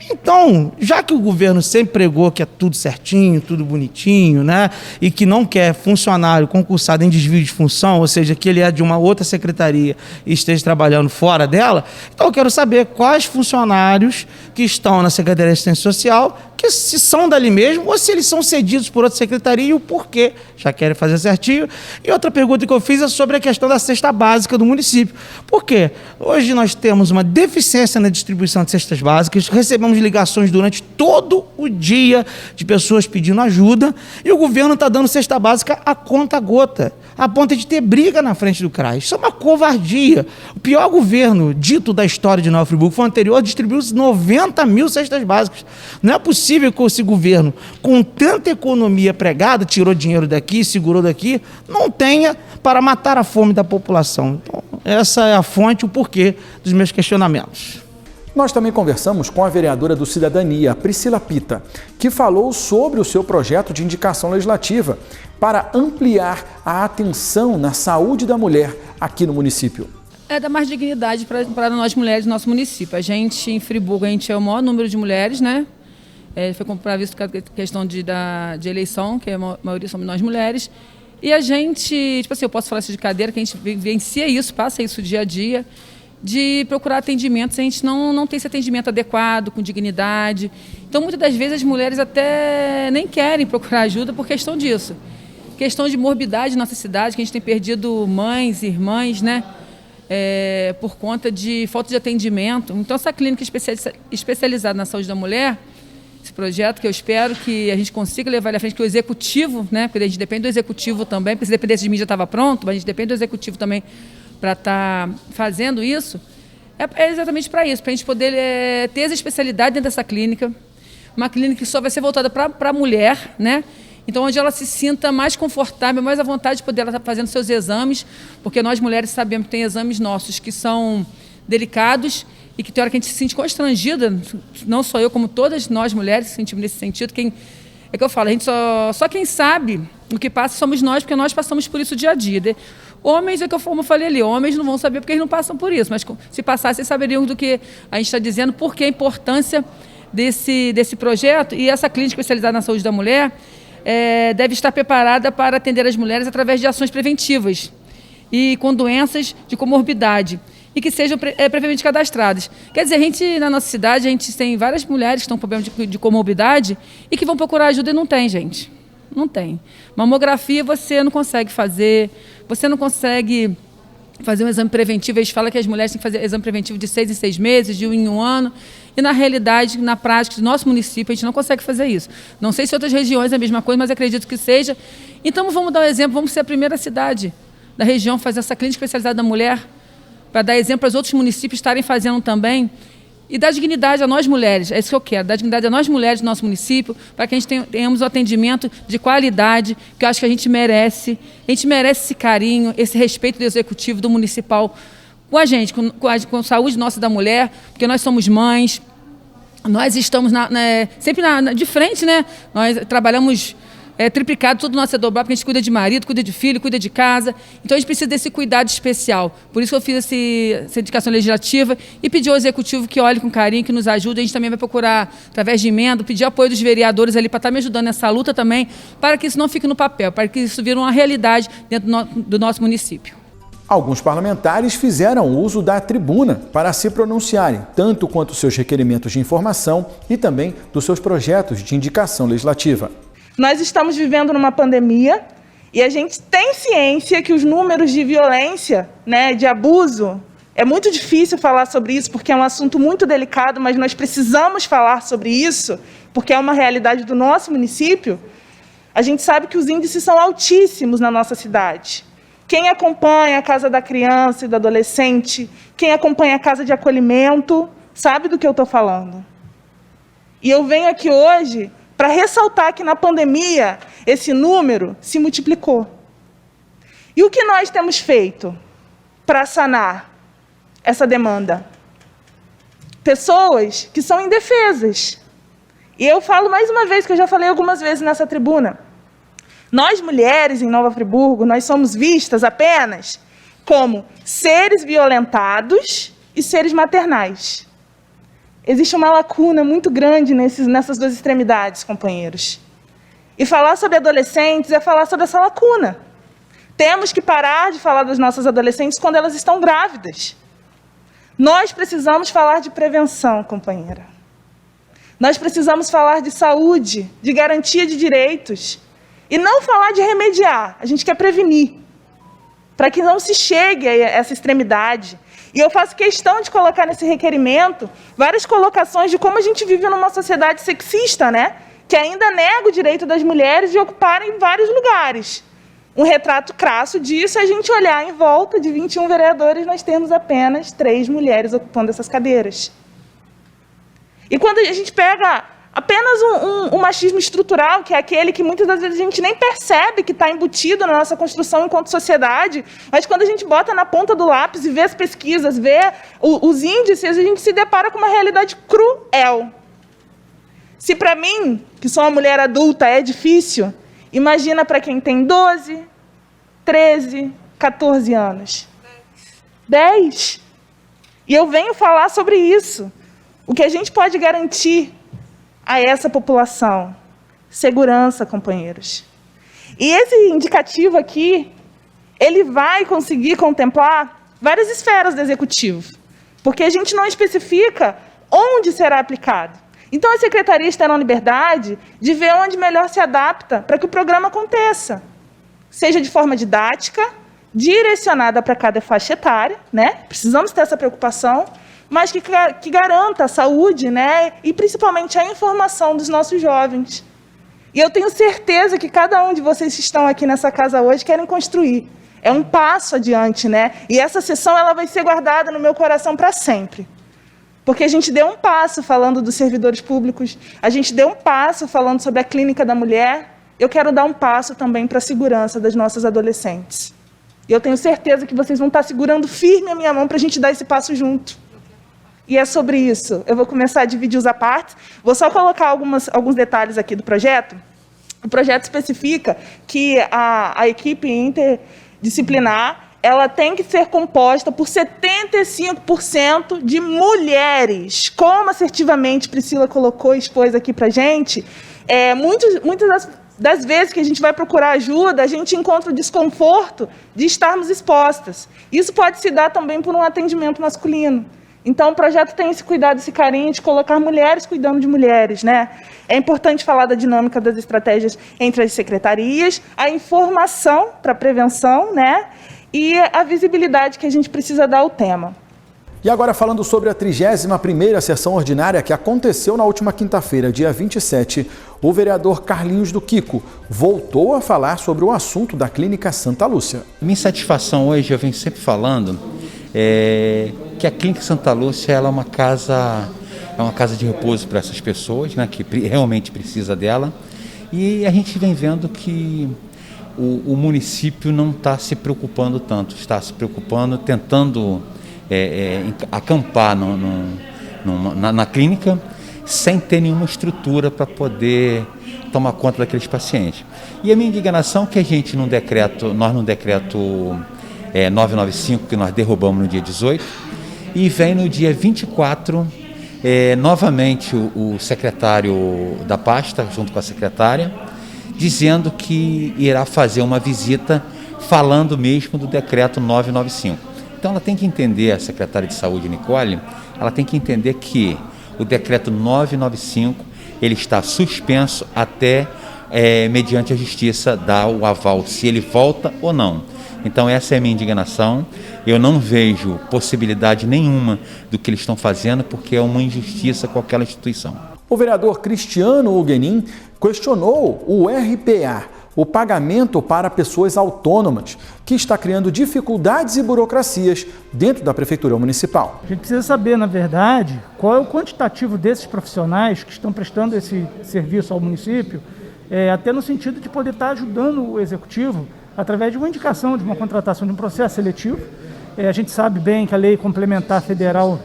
Então, já que o governo sempre pregou que é tudo certinho, tudo bonitinho, né, e que não quer funcionário concursado em desvio de função, ou seja, que ele é de uma outra secretaria e esteja trabalhando fora dela, então eu quero saber quais funcionários que estão na Secretaria de Assistência Social, que se são dali mesmo, ou se eles são cedidos por outra secretaria e o porquê. Já querem fazer certinho. E outra pergunta que eu fiz é sobre a questão da cesta básica do município. Por quê? Hoje nós temos uma deficiência na distribuição de cestas básicas, recebemos ligações durante todo o dia de pessoas pedindo ajuda e o governo está dando cesta básica a conta gota, a ponto de ter briga na frente do CRAS. Isso é uma covardia. O pior governo dito da história de Nova Friburgo foi o anterior, distribuiu 90 mil cestas básicas. Não é possível que esse governo, com tanta economia pregada, tirou dinheiro daqui, segurou daqui, não tenha para matar a fome da população. Então, essa é a fonte, o porquê dos meus questionamentos. Nós também conversamos com a vereadora do Cidadania, Priscila Pita, que falou sobre o seu projeto de indicação legislativa para ampliar a atenção na saúde da mulher aqui no município. Dar mais dignidade para nós mulheres do nosso município. A gente, em Friburgo, a gente é o maior número de mulheres, né? Foi previsto com a questão de eleição, que a maioria somos nós mulheres. E a gente, tipo assim, eu posso falar isso de cadeira, que a gente vivencia isso, passa isso dia a dia, de procurar atendimentos, a gente não tem esse atendimento adequado, com dignidade. Então, muitas das vezes, as mulheres até nem querem procurar ajuda por questão disso. questão de morbidade na nossa cidade, que a gente tem perdido mães, irmãs, né? Por conta de falta de atendimento. Então, essa clínica especializada na saúde da mulher, esse projeto que eu espero que a gente consiga levar ele à frente, que o executivo, né, porque a gente depende do executivo também, porque se dependesse de mim já estava pronto, mas a gente depende do executivo também para estar fazendo isso, é exatamente para isso, para a gente poder ter essa especialidade dentro dessa clínica, uma clínica que só vai ser voltada para a mulher, né? Então, onde ela se sinta mais confortável, mais à vontade de poder ela estar fazendo seus exames, porque nós mulheres sabemos que tem exames nossos que são delicados e que tem hora que a gente se sente constrangida, não só eu, como todas nós mulheres se sentimos nesse sentido. É que eu falo, a gente só quem sabe o que passa somos nós, porque nós passamos por isso dia a dia. Homens, como eu falei ali, homens não vão saber porque eles não passam por isso, mas se passassem, saberiam do que a gente está dizendo, por que a importância desse projeto. E essa clínica especializada na saúde da mulher deve estar preparada para atender as mulheres através de ações preventivas e com doenças de comorbidade e que sejam previamente cadastradas. Quer dizer, na nossa cidade, a gente tem várias mulheres que estão com problema de comorbidade e que vão procurar ajuda e não tem, gente. Não tem. Mamografia você não consegue fazer, você não consegue fazer um exame preventivo. Eles falam que as mulheres têm que fazer exame preventivo de 6 em 6 meses, de 1 em 1 ano. E, na realidade, na prática do nosso município, a gente não consegue fazer isso. Não sei se outras regiões é a mesma coisa, mas acredito que seja. Então, vamos dar um exemplo, vamos ser a primeira cidade da região a fazer essa clínica especializada da mulher, para dar exemplo para os outros municípios estarem fazendo também. E dar dignidade a nós mulheres, é isso que eu quero, dar dignidade a nós mulheres do nosso município, para que a gente tenhamos um atendimento de qualidade, que eu acho que a gente merece. A gente merece esse carinho, esse respeito do executivo, do municipal, com a gente, com a saúde nossa da mulher, porque nós somos mães, nós estamos sempre de frente, né? Nós trabalhamos triplicado, tudo nosso é dobrado, porque a gente cuida de marido, cuida de filho, cuida de casa. Então a gente precisa desse cuidado especial. Por isso que eu fiz essa indicação legislativa e pedi ao executivo que olhe com carinho, que nos ajude. A gente também vai procurar, através de emenda, pedir apoio dos vereadores ali para estar me ajudando nessa luta também, para que isso não fique no papel, para que isso vire uma realidade dentro do nosso município. Alguns parlamentares fizeram uso da tribuna para se pronunciarem, tanto quanto seus requerimentos de informação e também dos seus projetos de indicação legislativa. Nós estamos vivendo numa pandemia e a gente tem ciência que os números de violência, né, de abuso, é muito difícil falar sobre isso porque é um assunto muito delicado, mas nós precisamos falar sobre isso porque é uma realidade do nosso município. A gente sabe que os índices são altíssimos na nossa cidade. Quem acompanha a Casa da Criança e do Adolescente, quem acompanha a Casa de Acolhimento, sabe do que eu estou falando. E eu venho aqui hoje para ressaltar que na pandemia esse número se multiplicou. E o que nós temos feito para sanar essa demanda? Pessoas que são indefesas. E eu falo mais uma vez, que eu já falei algumas vezes nessa tribuna. Nós, mulheres em Nova Friburgo, nós somos vistas apenas como seres violentados e seres maternais. Existe uma lacuna muito grande nessas duas extremidades, companheiros. E falar sobre adolescentes é falar sobre essa lacuna. Temos que parar de falar das nossas adolescentes quando elas estão grávidas. Nós precisamos falar de prevenção, companheira. Nós precisamos falar de saúde, de garantia de direitos. E não falar de remediar, a gente quer prevenir, para que não se chegue a essa extremidade. E eu faço questão de colocar nesse requerimento várias colocações de como a gente vive numa sociedade sexista, né? Que ainda nega o direito das mulheres de ocuparem vários lugares. Um retrato crasso disso é a gente olhar em volta de 21 vereadores, nós temos apenas 3 mulheres ocupando essas cadeiras. E quando a gente pega apenas um machismo estrutural, que é aquele que muitas das vezes a gente nem percebe que está embutido na nossa construção enquanto sociedade, mas quando a gente bota na ponta do lápis e vê as pesquisas, vê os índices, a gente se depara com uma realidade cruel. Se para mim, que sou uma mulher adulta, é difícil, imagina para quem tem 12, 13, 14 anos. 10. E eu venho falar sobre isso. O que a gente pode garantir a essa população? Segurança, companheiros. E esse indicativo aqui, ele vai conseguir contemplar várias esferas do executivo, porque a gente não especifica onde será aplicado. Então, as secretarias terão liberdade de ver onde melhor se adapta para que o programa aconteça. seja de forma didática, direcionada para cada faixa etária, né? Precisamos ter essa preocupação, mas que garanta a saúde, né? E principalmente a informação dos nossos jovens. E eu tenho certeza que cada um de vocês que estão aqui nessa casa hoje querem construir. É um passo adiante, né? E essa sessão ela vai ser guardada no meu coração para sempre. Porque a gente deu um passo falando dos servidores públicos, a gente deu um passo falando sobre a clínica da mulher, eu quero dar um passo também para a segurança das nossas adolescentes. E eu tenho certeza que vocês vão estar segurando firme a minha mão para a gente dar esse passo junto. E é sobre isso. Eu vou começar a dividir os apartes. Vou só colocar alguns detalhes aqui do projeto. O projeto especifica que a equipe interdisciplinar ela tem que ser composta por 75% de mulheres. Como assertivamente Priscila colocou e expôs aqui para a gente, muitas das vezes que a gente vai procurar ajuda, a gente encontra o desconforto de estarmos expostas. Isso pode se dar também por um atendimento masculino. Então, o projeto tem esse cuidado, esse carinho de colocar mulheres cuidando de mulheres, né? É importante falar da dinâmica das estratégias entre as secretarias, a informação para a prevenção, né? E a visibilidade que a gente precisa dar ao tema. E agora falando sobre a 31ª sessão ordinária que aconteceu na última quinta-feira, dia 27, o vereador Carlinhos do Quico voltou a falar sobre o assunto da Clínica Santa Lúcia. Minha satisfação hoje, eu venho sempre falando, que a Clínica Santa Lúcia ela é uma casa de repouso para essas pessoas, né, que realmente precisa dela, e a gente vem vendo que o município não está se preocupando tanto, está se preocupando, tentando acampar na clínica sem ter nenhuma estrutura para poder tomar conta daqueles pacientes. E a minha indignação é que a gente, no decreto 995, que nós derrubamos no dia 18, e vem no dia 24, novamente o secretário da pasta, junto com a secretária, dizendo que irá fazer uma visita falando mesmo do decreto 995. Então ela tem que entender, a secretária de saúde, Nicole, ela tem que entender que o decreto 995, ele está suspenso até, mediante a justiça, dar o aval, se ele volta ou não. Então essa é a minha indignação, eu não vejo possibilidade nenhuma do que eles estão fazendo, porque é uma injustiça com aquela instituição. O vereador Cristiano Huguenin questionou o RPA, o pagamento para pessoas autônomas, que está criando dificuldades e burocracias dentro da Prefeitura Municipal. A gente precisa saber, na verdade, qual é o quantitativo desses profissionais que estão prestando esse serviço ao município, até no sentido de poder estar ajudando o Executivo através de uma indicação, de uma contratação, de um processo seletivo. A gente sabe bem que a Lei Complementar Federal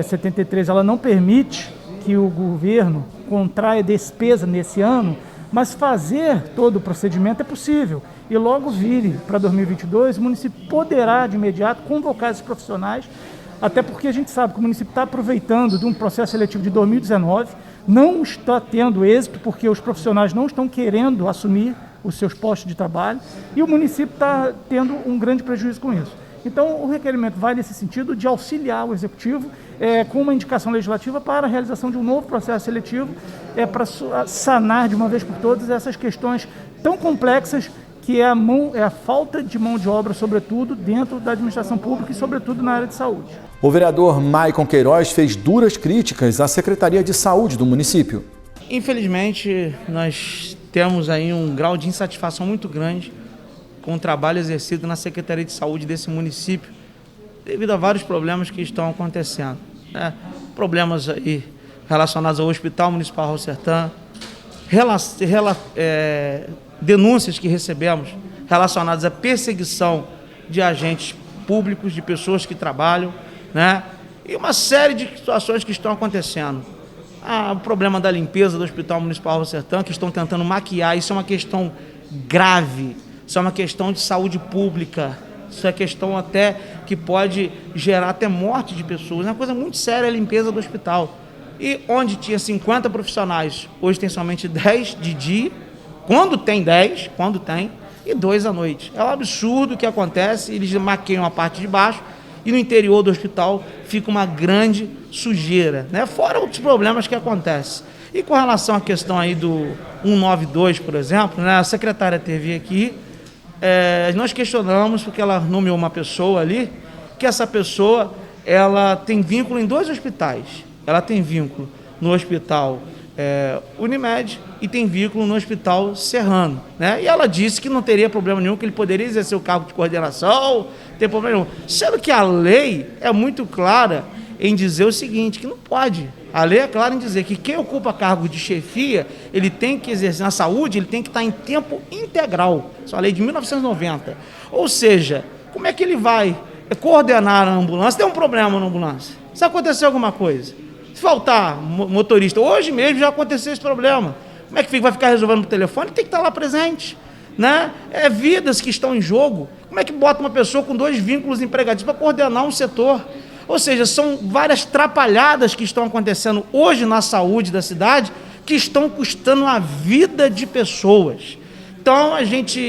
73, ela não permite que o governo contraia despesa nesse ano, mas fazer todo o procedimento é possível. E logo vire para 2022, o município poderá, de imediato, convocar esses profissionais, até porque a gente sabe que o município está aproveitando de um processo seletivo de 2019, não está tendo êxito porque os profissionais não estão querendo assumir os seus postos de trabalho e o município está tendo um grande prejuízo com isso. Então, o requerimento vai nesse sentido de auxiliar o Executivo com uma indicação legislativa para a realização de um novo processo seletivo, para sanar de uma vez por todas essas questões tão complexas que é a falta de mão de obra, sobretudo dentro da administração pública e sobretudo na área de saúde. O vereador Maicon Queiroz fez duras críticas à Secretaria de Saúde do município. Infelizmente, nós temos aí um grau de insatisfação muito grande com o trabalho exercido na Secretaria de Saúde desse município, devido a vários problemas que estão acontecendo. Problemas aí relacionados ao Hospital Municipal Raul Sertã, denúncias que recebemos relacionadas à perseguição de agentes públicos, de pessoas que trabalham, né? E uma série de situações que estão acontecendo. O problema da limpeza do Hospital Municipal Raul Sertã, que estão tentando maquiar, isso é uma questão grave, isso é uma questão de saúde pública, isso é questão até que pode gerar até morte de pessoas, é uma coisa muito séria a limpeza do hospital. E onde tinha 50 profissionais, hoje tem somente 10 de dia, quando tem 10, e 2 à noite. É um absurdo o que acontece, eles maquiam a parte de baixo e no interior do hospital fica uma grande sujeira, né? Fora outros problemas que acontecem. E com relação à questão aí do 192, por exemplo, né? A secretária teve aqui nós questionamos, porque ela nomeou uma pessoa ali, que essa pessoa ela tem vínculo em 2 hospitais. Ela tem vínculo no hospital Unimed e tem vínculo no hospital Serrano, né? E ela disse que não teria problema nenhum, que ele poderia exercer o cargo de coordenação, não tem problema nenhum. Sendo que a lei é muito clara em dizer o seguinte, que não pode. A lei é clara em dizer que quem ocupa cargo de chefia, ele tem que exercer na saúde, ele tem que estar em tempo integral. Isso é a lei de 1990. Ou seja, como é que ele vai coordenar a ambulância? Tem um problema na ambulância. Se acontecer alguma coisa, se faltar motorista, hoje mesmo já aconteceu esse problema. Como é que vai ficar resolvendo no telefone? Tem que estar lá presente, né? É vidas que estão em jogo. Como é que bota uma pessoa com 2 vínculos empregados para coordenar um setor? Ou seja, são várias trapalhadas que estão acontecendo hoje na saúde da cidade que estão custando a vida de pessoas. Então, a gente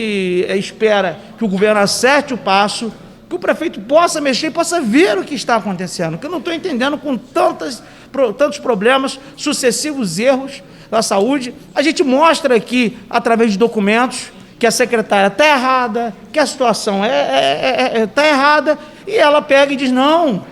espera que o governo acerte o passo, que o prefeito possa mexer e possa ver o que está acontecendo, que eu não estou entendendo com tantos problemas, sucessivos erros da saúde. A gente mostra aqui, através de documentos, que a secretária está errada, que a situação está errada, e ela pega e diz, não,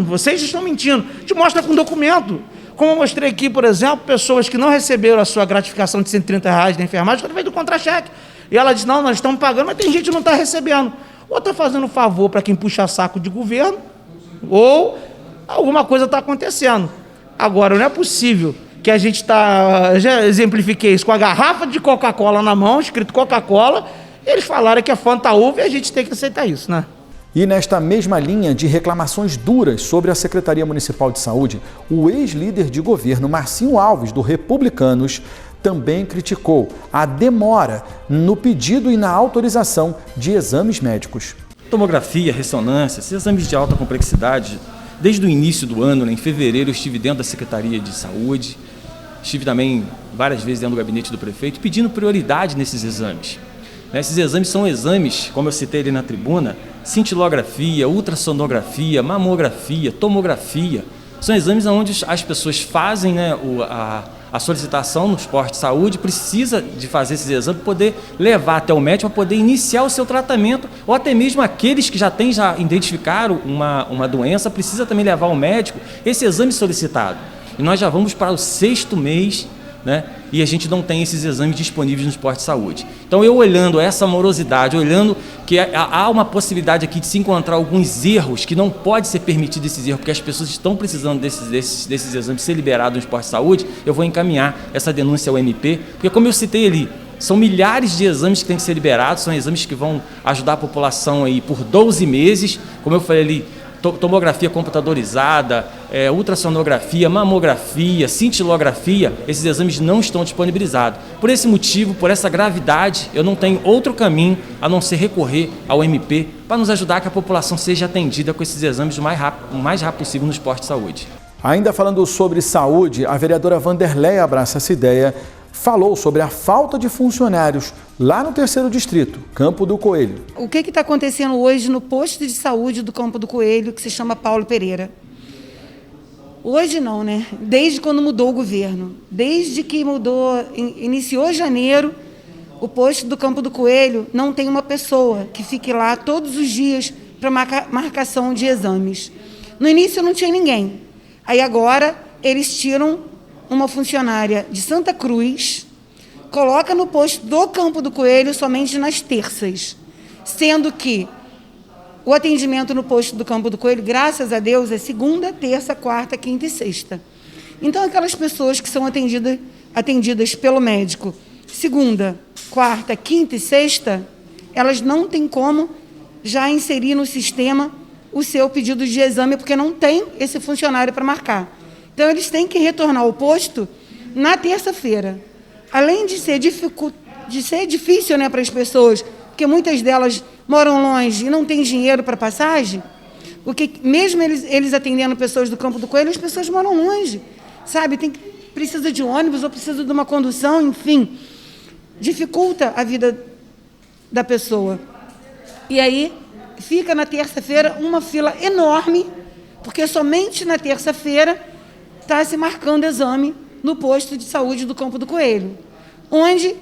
vocês estão mentindo. A gente mostra com documento. Como eu mostrei aqui, por exemplo, pessoas que não receberam a sua gratificação de R$130 da enfermagem através do contra-cheque. E ela diz, não, nós estamos pagando, mas tem gente que não está recebendo. Ou está fazendo favor para quem puxa saco de governo, ou alguma coisa está acontecendo. Agora, não é possível que a gente já exemplifiquei isso com a garrafa de Coca-Cola na mão, escrito Coca-Cola, eles falaram que é Fanta Uva e a gente tem que aceitar isso, né? E nesta mesma linha de reclamações duras sobre a Secretaria Municipal de Saúde, o ex-líder de governo Marcinho Alves, do Republicanos, também criticou a demora no pedido e na autorização de exames médicos. Tomografia, ressonância, esses exames de alta complexidade, desde o início do ano, né, em fevereiro, eu estive dentro da Secretaria de Saúde, estive também várias vezes dentro do gabinete do prefeito, pedindo prioridade nesses exames. Esses exames são exames, como eu citei ali na tribuna, cintilografia, ultrassonografia, mamografia, tomografia. São exames onde as pessoas fazem, né, a solicitação nos postos de saúde, precisa de fazer esses exames para poder levar até o médico, para poder iniciar o seu tratamento, ou até mesmo aqueles que já identificaram uma doença, precisa também levar ao médico esse exame solicitado. E nós já vamos para o 6º mês, né? E a gente não tem esses exames disponíveis nos postos de saúde. Então, eu olhando essa morosidade, olhando que há uma possibilidade aqui de se encontrar alguns erros, que não pode ser permitido esses erros, porque as pessoas estão precisando desses exames ser liberados nos postos de saúde, eu vou encaminhar essa denúncia ao MP, porque como eu citei ali, são milhares de exames que têm que ser liberados, são exames que vão ajudar a população aí por 12 meses, como eu falei ali, tomografia computadorizada, ultrassonografia, mamografia, cintilografia, esses exames não estão disponibilizados. Por esse motivo, por essa gravidade, eu não tenho outro caminho a não ser recorrer ao MP para nos ajudar a que a população seja atendida com esses exames o mais rápido possível nos postos de saúde. Ainda falando sobre saúde, a vereadora Vanderleia Abraça essa ideia, falou sobre a falta de funcionários lá no 3º Distrito, Campo do Coelho. O que está acontecendo hoje no posto de saúde do Campo do Coelho, que se chama Paulo Pereira? Hoje não, né? Desde quando mudou o governo. Desde que iniciou janeiro, o posto do Campo do Coelho não tem uma pessoa que fique lá todos os dias para marcação de exames. No início não tinha ninguém. Aí agora eles tiram uma funcionária de Santa Cruz, coloca no posto do Campo do Coelho somente nas terças, sendo que o atendimento no posto do Campo do Coelho, graças a Deus, é segunda, terça, quarta, quinta e sexta. Então, aquelas pessoas que são atendidas pelo médico segunda, quarta, quinta e sexta, elas não têm como já inserir no sistema o seu pedido de exame, porque não tem esse funcionário para marcar. Então, eles têm que retornar ao posto na terça-feira. Além de ser difícil, né, para as pessoas, porque muitas delas moram longe e não têm dinheiro para passagem, porque mesmo eles atendendo pessoas do Campo do Coelho, as pessoas moram longe, sabe? Precisa de ônibus ou precisa de uma condução, enfim. Dificulta a vida da pessoa. E aí fica na terça-feira uma fila enorme, porque somente na terça-feira está se marcando exame no posto de saúde do Campo do Coelho, onde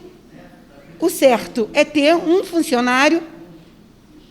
o certo é ter um funcionário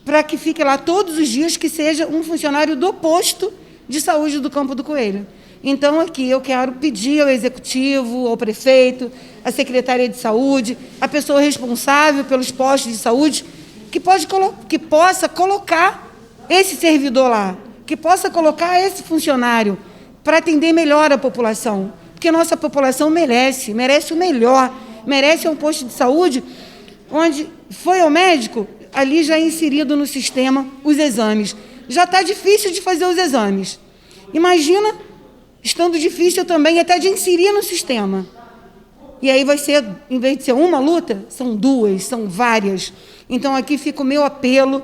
para que fique lá todos os dias, que seja um funcionário do posto de saúde do Campo do Coelho. Então, aqui eu quero pedir ao Executivo, ao Prefeito, à Secretaria de Saúde, a pessoa responsável pelos postos de saúde, que possa colocar esse servidor lá, que possa colocar esse funcionário para atender melhor a população, porque a nossa população merece o melhor, merece um posto de saúde onde foi ao médico, ali já é inserido no sistema os exames. Já está difícil de fazer os exames. Imagina, estando difícil também até de inserir no sistema. E aí vai ser, em vez de ser uma luta, são duas, são várias. Então, aqui fica o meu apelo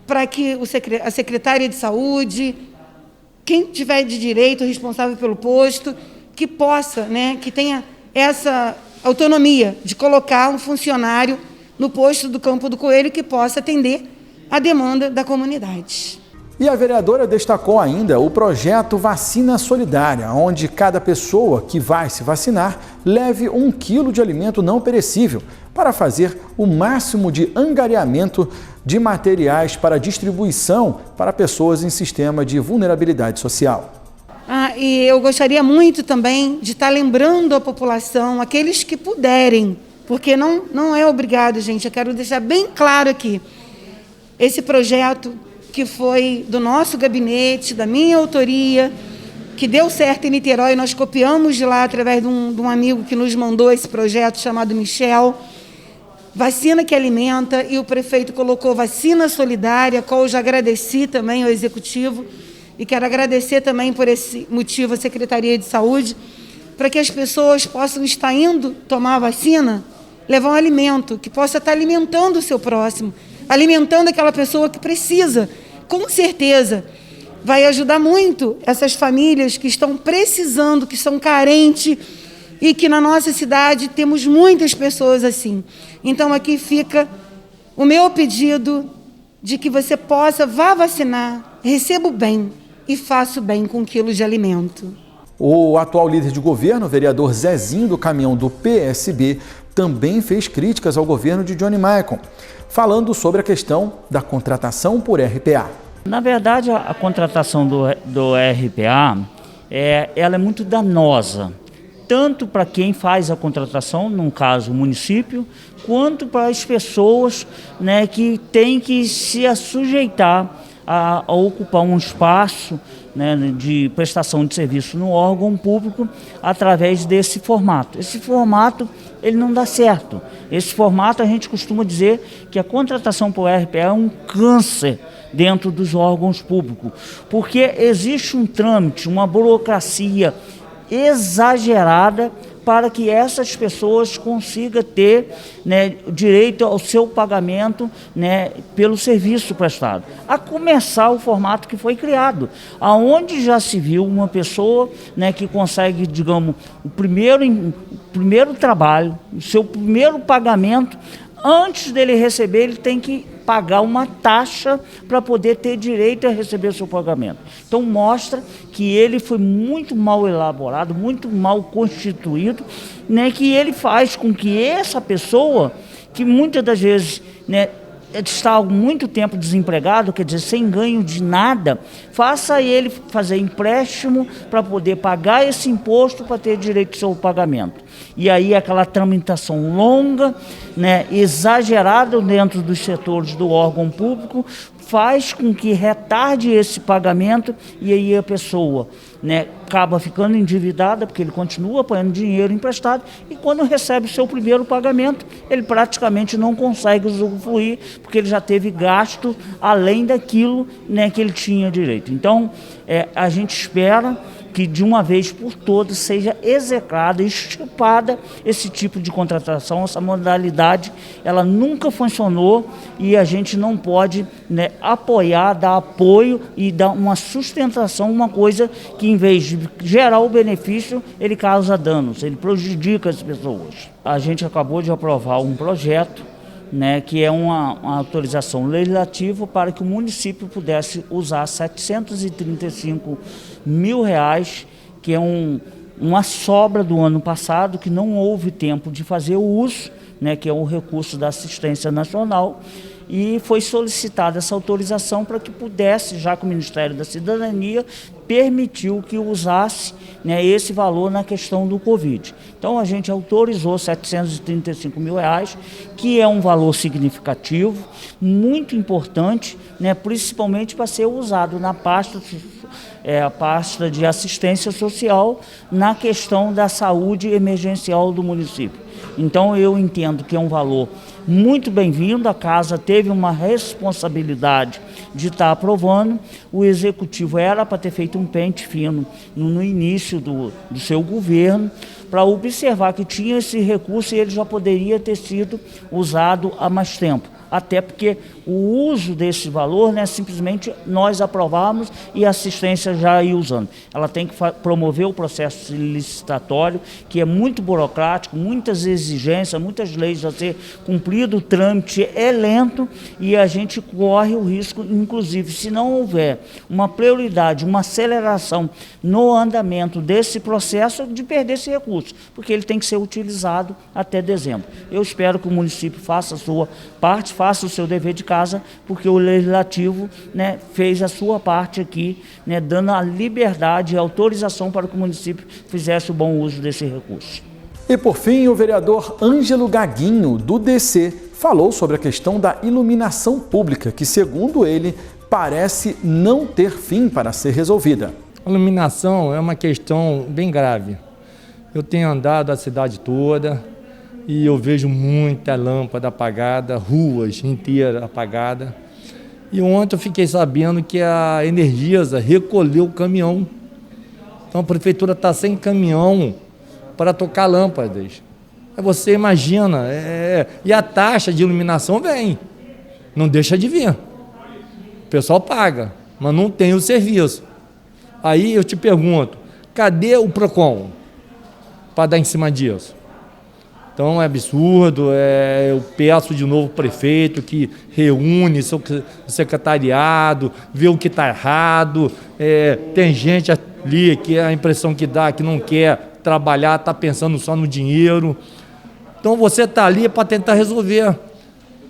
para que a secretária de saúde, quem tiver de direito, responsável pelo posto, que possa, né, que tenha essa autonomia de colocar um funcionário no posto do Campo do Coelho que possa atender a demanda da comunidade. E a vereadora destacou ainda o projeto Vacina Solidária, onde cada pessoa que vai se vacinar leve 1 quilo de alimento não perecível para fazer o máximo de angariamento de materiais para distribuição para pessoas em sistema de vulnerabilidade social. E eu gostaria muito também de estar lembrando a população, aqueles que puderem, porque não é obrigado, gente, eu quero deixar bem claro aqui, esse projeto que foi do nosso gabinete, da minha autoria, que deu certo em Niterói, nós copiamos de lá através de um amigo que nos mandou esse projeto chamado Michel, Vacina que Alimenta, e o prefeito colocou Vacina Solidária, a qual eu já agradeci também ao Executivo, e quero agradecer também por esse motivo à Secretaria de Saúde, para que as pessoas possam estar indo tomar a vacina, levar um alimento, que possa estar alimentando o seu próximo, alimentando aquela pessoa que precisa. Com certeza, vai ajudar muito essas famílias que estão precisando, que são carentes, e que na nossa cidade temos muitas pessoas assim. Então, aqui fica o meu pedido de que você vá vacinar, receba o bem e faça o bem com 1 quilo de alimento. O atual líder de governo, o vereador Zezinho do Caminhão do PSB, também fez críticas ao governo de Johnny Maicon, falando sobre a questão da contratação por RPA. Na verdade, a contratação do RPA, ela é muito danosa, tanto para quem faz a contratação, no caso o município, quanto para as pessoas, né, que têm que se sujeitar a ocupar um espaço, né, de prestação de serviço no órgão público através desse formato. Esse formato ele não dá certo. Esse formato a gente costuma dizer que a contratação por RPA é um câncer dentro dos órgãos públicos, porque existe um trâmite, uma burocracia exagerada para que essas pessoas consigam ter, né, direito ao seu pagamento, né, pelo serviço prestado. A começar o formato que foi criado, aonde já se viu uma pessoa, né, que consegue, digamos, o primeiro trabalho, o seu primeiro pagamento, antes dele receber, ele tem que pagar uma taxa para poder ter direito a receber o seu pagamento. Então mostra que ele foi muito mal elaborado, muito mal constituído, né, que ele faz com que essa pessoa, que muitas das vezes, né, está há muito tempo desempregado, quer dizer, sem ganho de nada, faça ele fazer empréstimo para poder pagar esse imposto para ter direito ao seu pagamento. E aí aquela tramitação longa, né, exagerada dentro dos setores do órgão público, faz com que retarde esse pagamento e aí a pessoa, né, acaba ficando endividada porque ele continua apanhando dinheiro emprestado e quando recebe o seu primeiro pagamento, ele praticamente não consegue usufruir porque ele já teve gasto além daquilo, né, que ele tinha direito. Então, a gente espera que de uma vez por todas seja execrada, extirpada esse tipo de contratação, essa modalidade, ela nunca funcionou e a gente não pode, né, apoiar, dar apoio e dar uma sustentação, uma coisa que em vez de gerar o benefício, ele causa danos, ele prejudica as pessoas. A gente acabou de aprovar um projeto, né, que é uma autorização legislativa para que o município pudesse usar R$735 mil, que é uma sobra do ano passado, que não houve tempo de fazer o uso, né, que é o recurso da assistência nacional, e foi solicitada essa autorização para que pudesse, já que o Ministério da Cidadania permitiu que usasse, né, esse valor na questão do Covid. Então a gente autorizou R$ 735 mil, que é um valor significativo, muito importante, né, principalmente para ser usado na pasta, a pasta de assistência social, na questão da saúde emergencial do município. Então eu entendo que é um valor muito bem-vindo, a Casa teve uma responsabilidade de estar aprovando, o Executivo era para ter feito um pente fino no início do seu governo, para observar que tinha esse recurso e ele já poderia ter sido usado há mais tempo. Até porque o uso desse valor, né, simplesmente nós aprovarmos e a assistência já ir usando. Ela tem que promover o processo licitatório, que é muito burocrático, muitas exigências, muitas leis a ser cumprido, o trâmite é lento e a gente corre o risco, inclusive, se não houver uma prioridade, uma aceleração no andamento desse processo, de perder esse recurso, porque ele tem que ser utilizado até dezembro. Eu espero que o município faça a sua parte, faça o seu dever de casa, porque o Legislativo, né, fez a sua parte aqui, né, dando a liberdade e autorização para que o município fizesse o bom uso desse recurso. E por fim, o vereador Ângelo Gaguinho, do DC, falou sobre a questão da iluminação pública, que, segundo ele, parece não ter fim para ser resolvida. A iluminação é uma questão bem grave. Eu tenho andado a cidade toda e eu vejo muita lâmpada apagada, ruas inteiras apagadas. E ontem eu fiquei sabendo que a Energisa recolheu o caminhão. Então a prefeitura está sem caminhão para tocar lâmpadas. Aí você imagina, e a taxa de iluminação vem, não deixa de vir. O pessoal paga, mas não tem o serviço. Aí eu te pergunto, cadê o PROCON para dar em cima disso? Então é absurdo, eu peço de novo ao prefeito que reúne seu secretariado, vê o que está errado, tem gente ali que a impressão que dá que não quer trabalhar, está pensando só no dinheiro. Então você está ali para tentar resolver.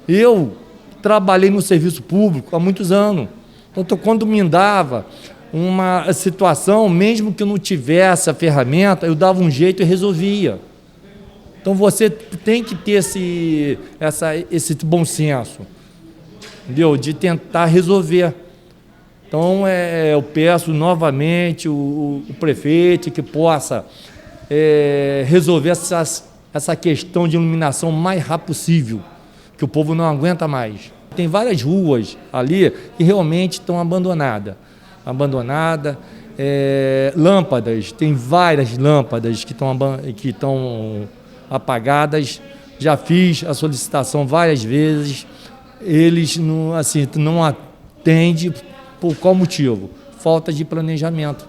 Eu trabalhei no serviço público há muitos anos, então quando me dava uma situação, mesmo que eu não tivesse a ferramenta, eu dava um jeito e resolvia. Então você tem que ter esse bom senso, entendeu? De tentar resolver. Então eu peço novamente o prefeito que possa resolver essa questão de iluminação o mais rápido possível, que o povo não aguenta mais. Tem várias ruas ali que realmente estão abandonadas. Lâmpadas, tem várias lâmpadas que estão apagadas. Já fiz a solicitação várias vezes, eles não atendem. Por qual motivo? Falta de planejamento.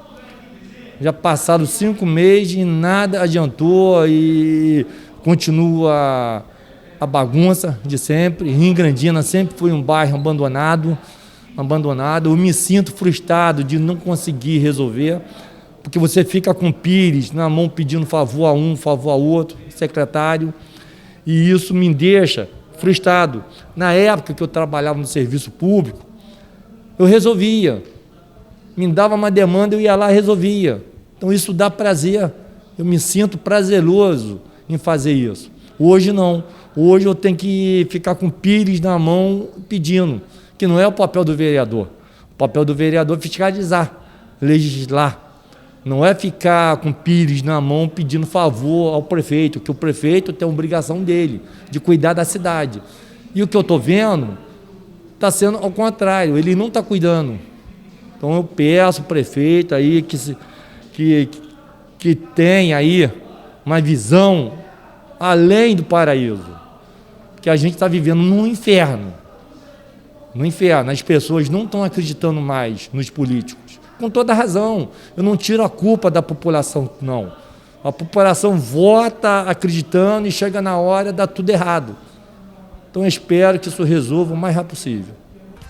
Já passaram 5 meses e nada adiantou e continua a bagunça de sempre. Rio Grandina sempre foi um bairro abandonado. Eu me sinto frustrado de não conseguir resolver, porque você fica com pires na mão pedindo favor a um, favor a outro, secretário, e isso me deixa frustrado. Na época que eu trabalhava no serviço público, eu resolvia. Me dava uma demanda, eu ia lá e resolvia. Então isso dá prazer, eu me sinto prazeroso em fazer isso. Hoje não, hoje eu tenho que ficar com pires na mão pedindo, que não é o papel do vereador. O papel do vereador é fiscalizar, legislar. Não é ficar com pires na mão pedindo favor ao prefeito, que o prefeito tem a obrigação dele, de cuidar da cidade. E o que eu estou vendo está sendo ao contrário, ele não está cuidando. Então eu peço ao prefeito aí que tenha aí uma visão além do paraíso, que a gente está vivendo num inferno. No inferno, as pessoas não estão acreditando mais nos políticos. Com toda razão, eu não tiro a culpa da população, não. A população vota acreditando e chega na hora, dá tudo errado. Então eu espero que isso resolva o mais rápido possível.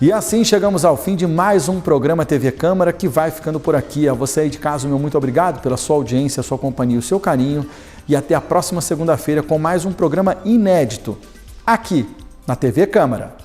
E assim chegamos ao fim de mais um programa TV Câmara, que vai ficando por aqui. A você aí de casa, meu muito obrigado pela sua audiência, a sua companhia, o seu carinho. E até a próxima segunda-feira com mais um programa inédito aqui na TV Câmara.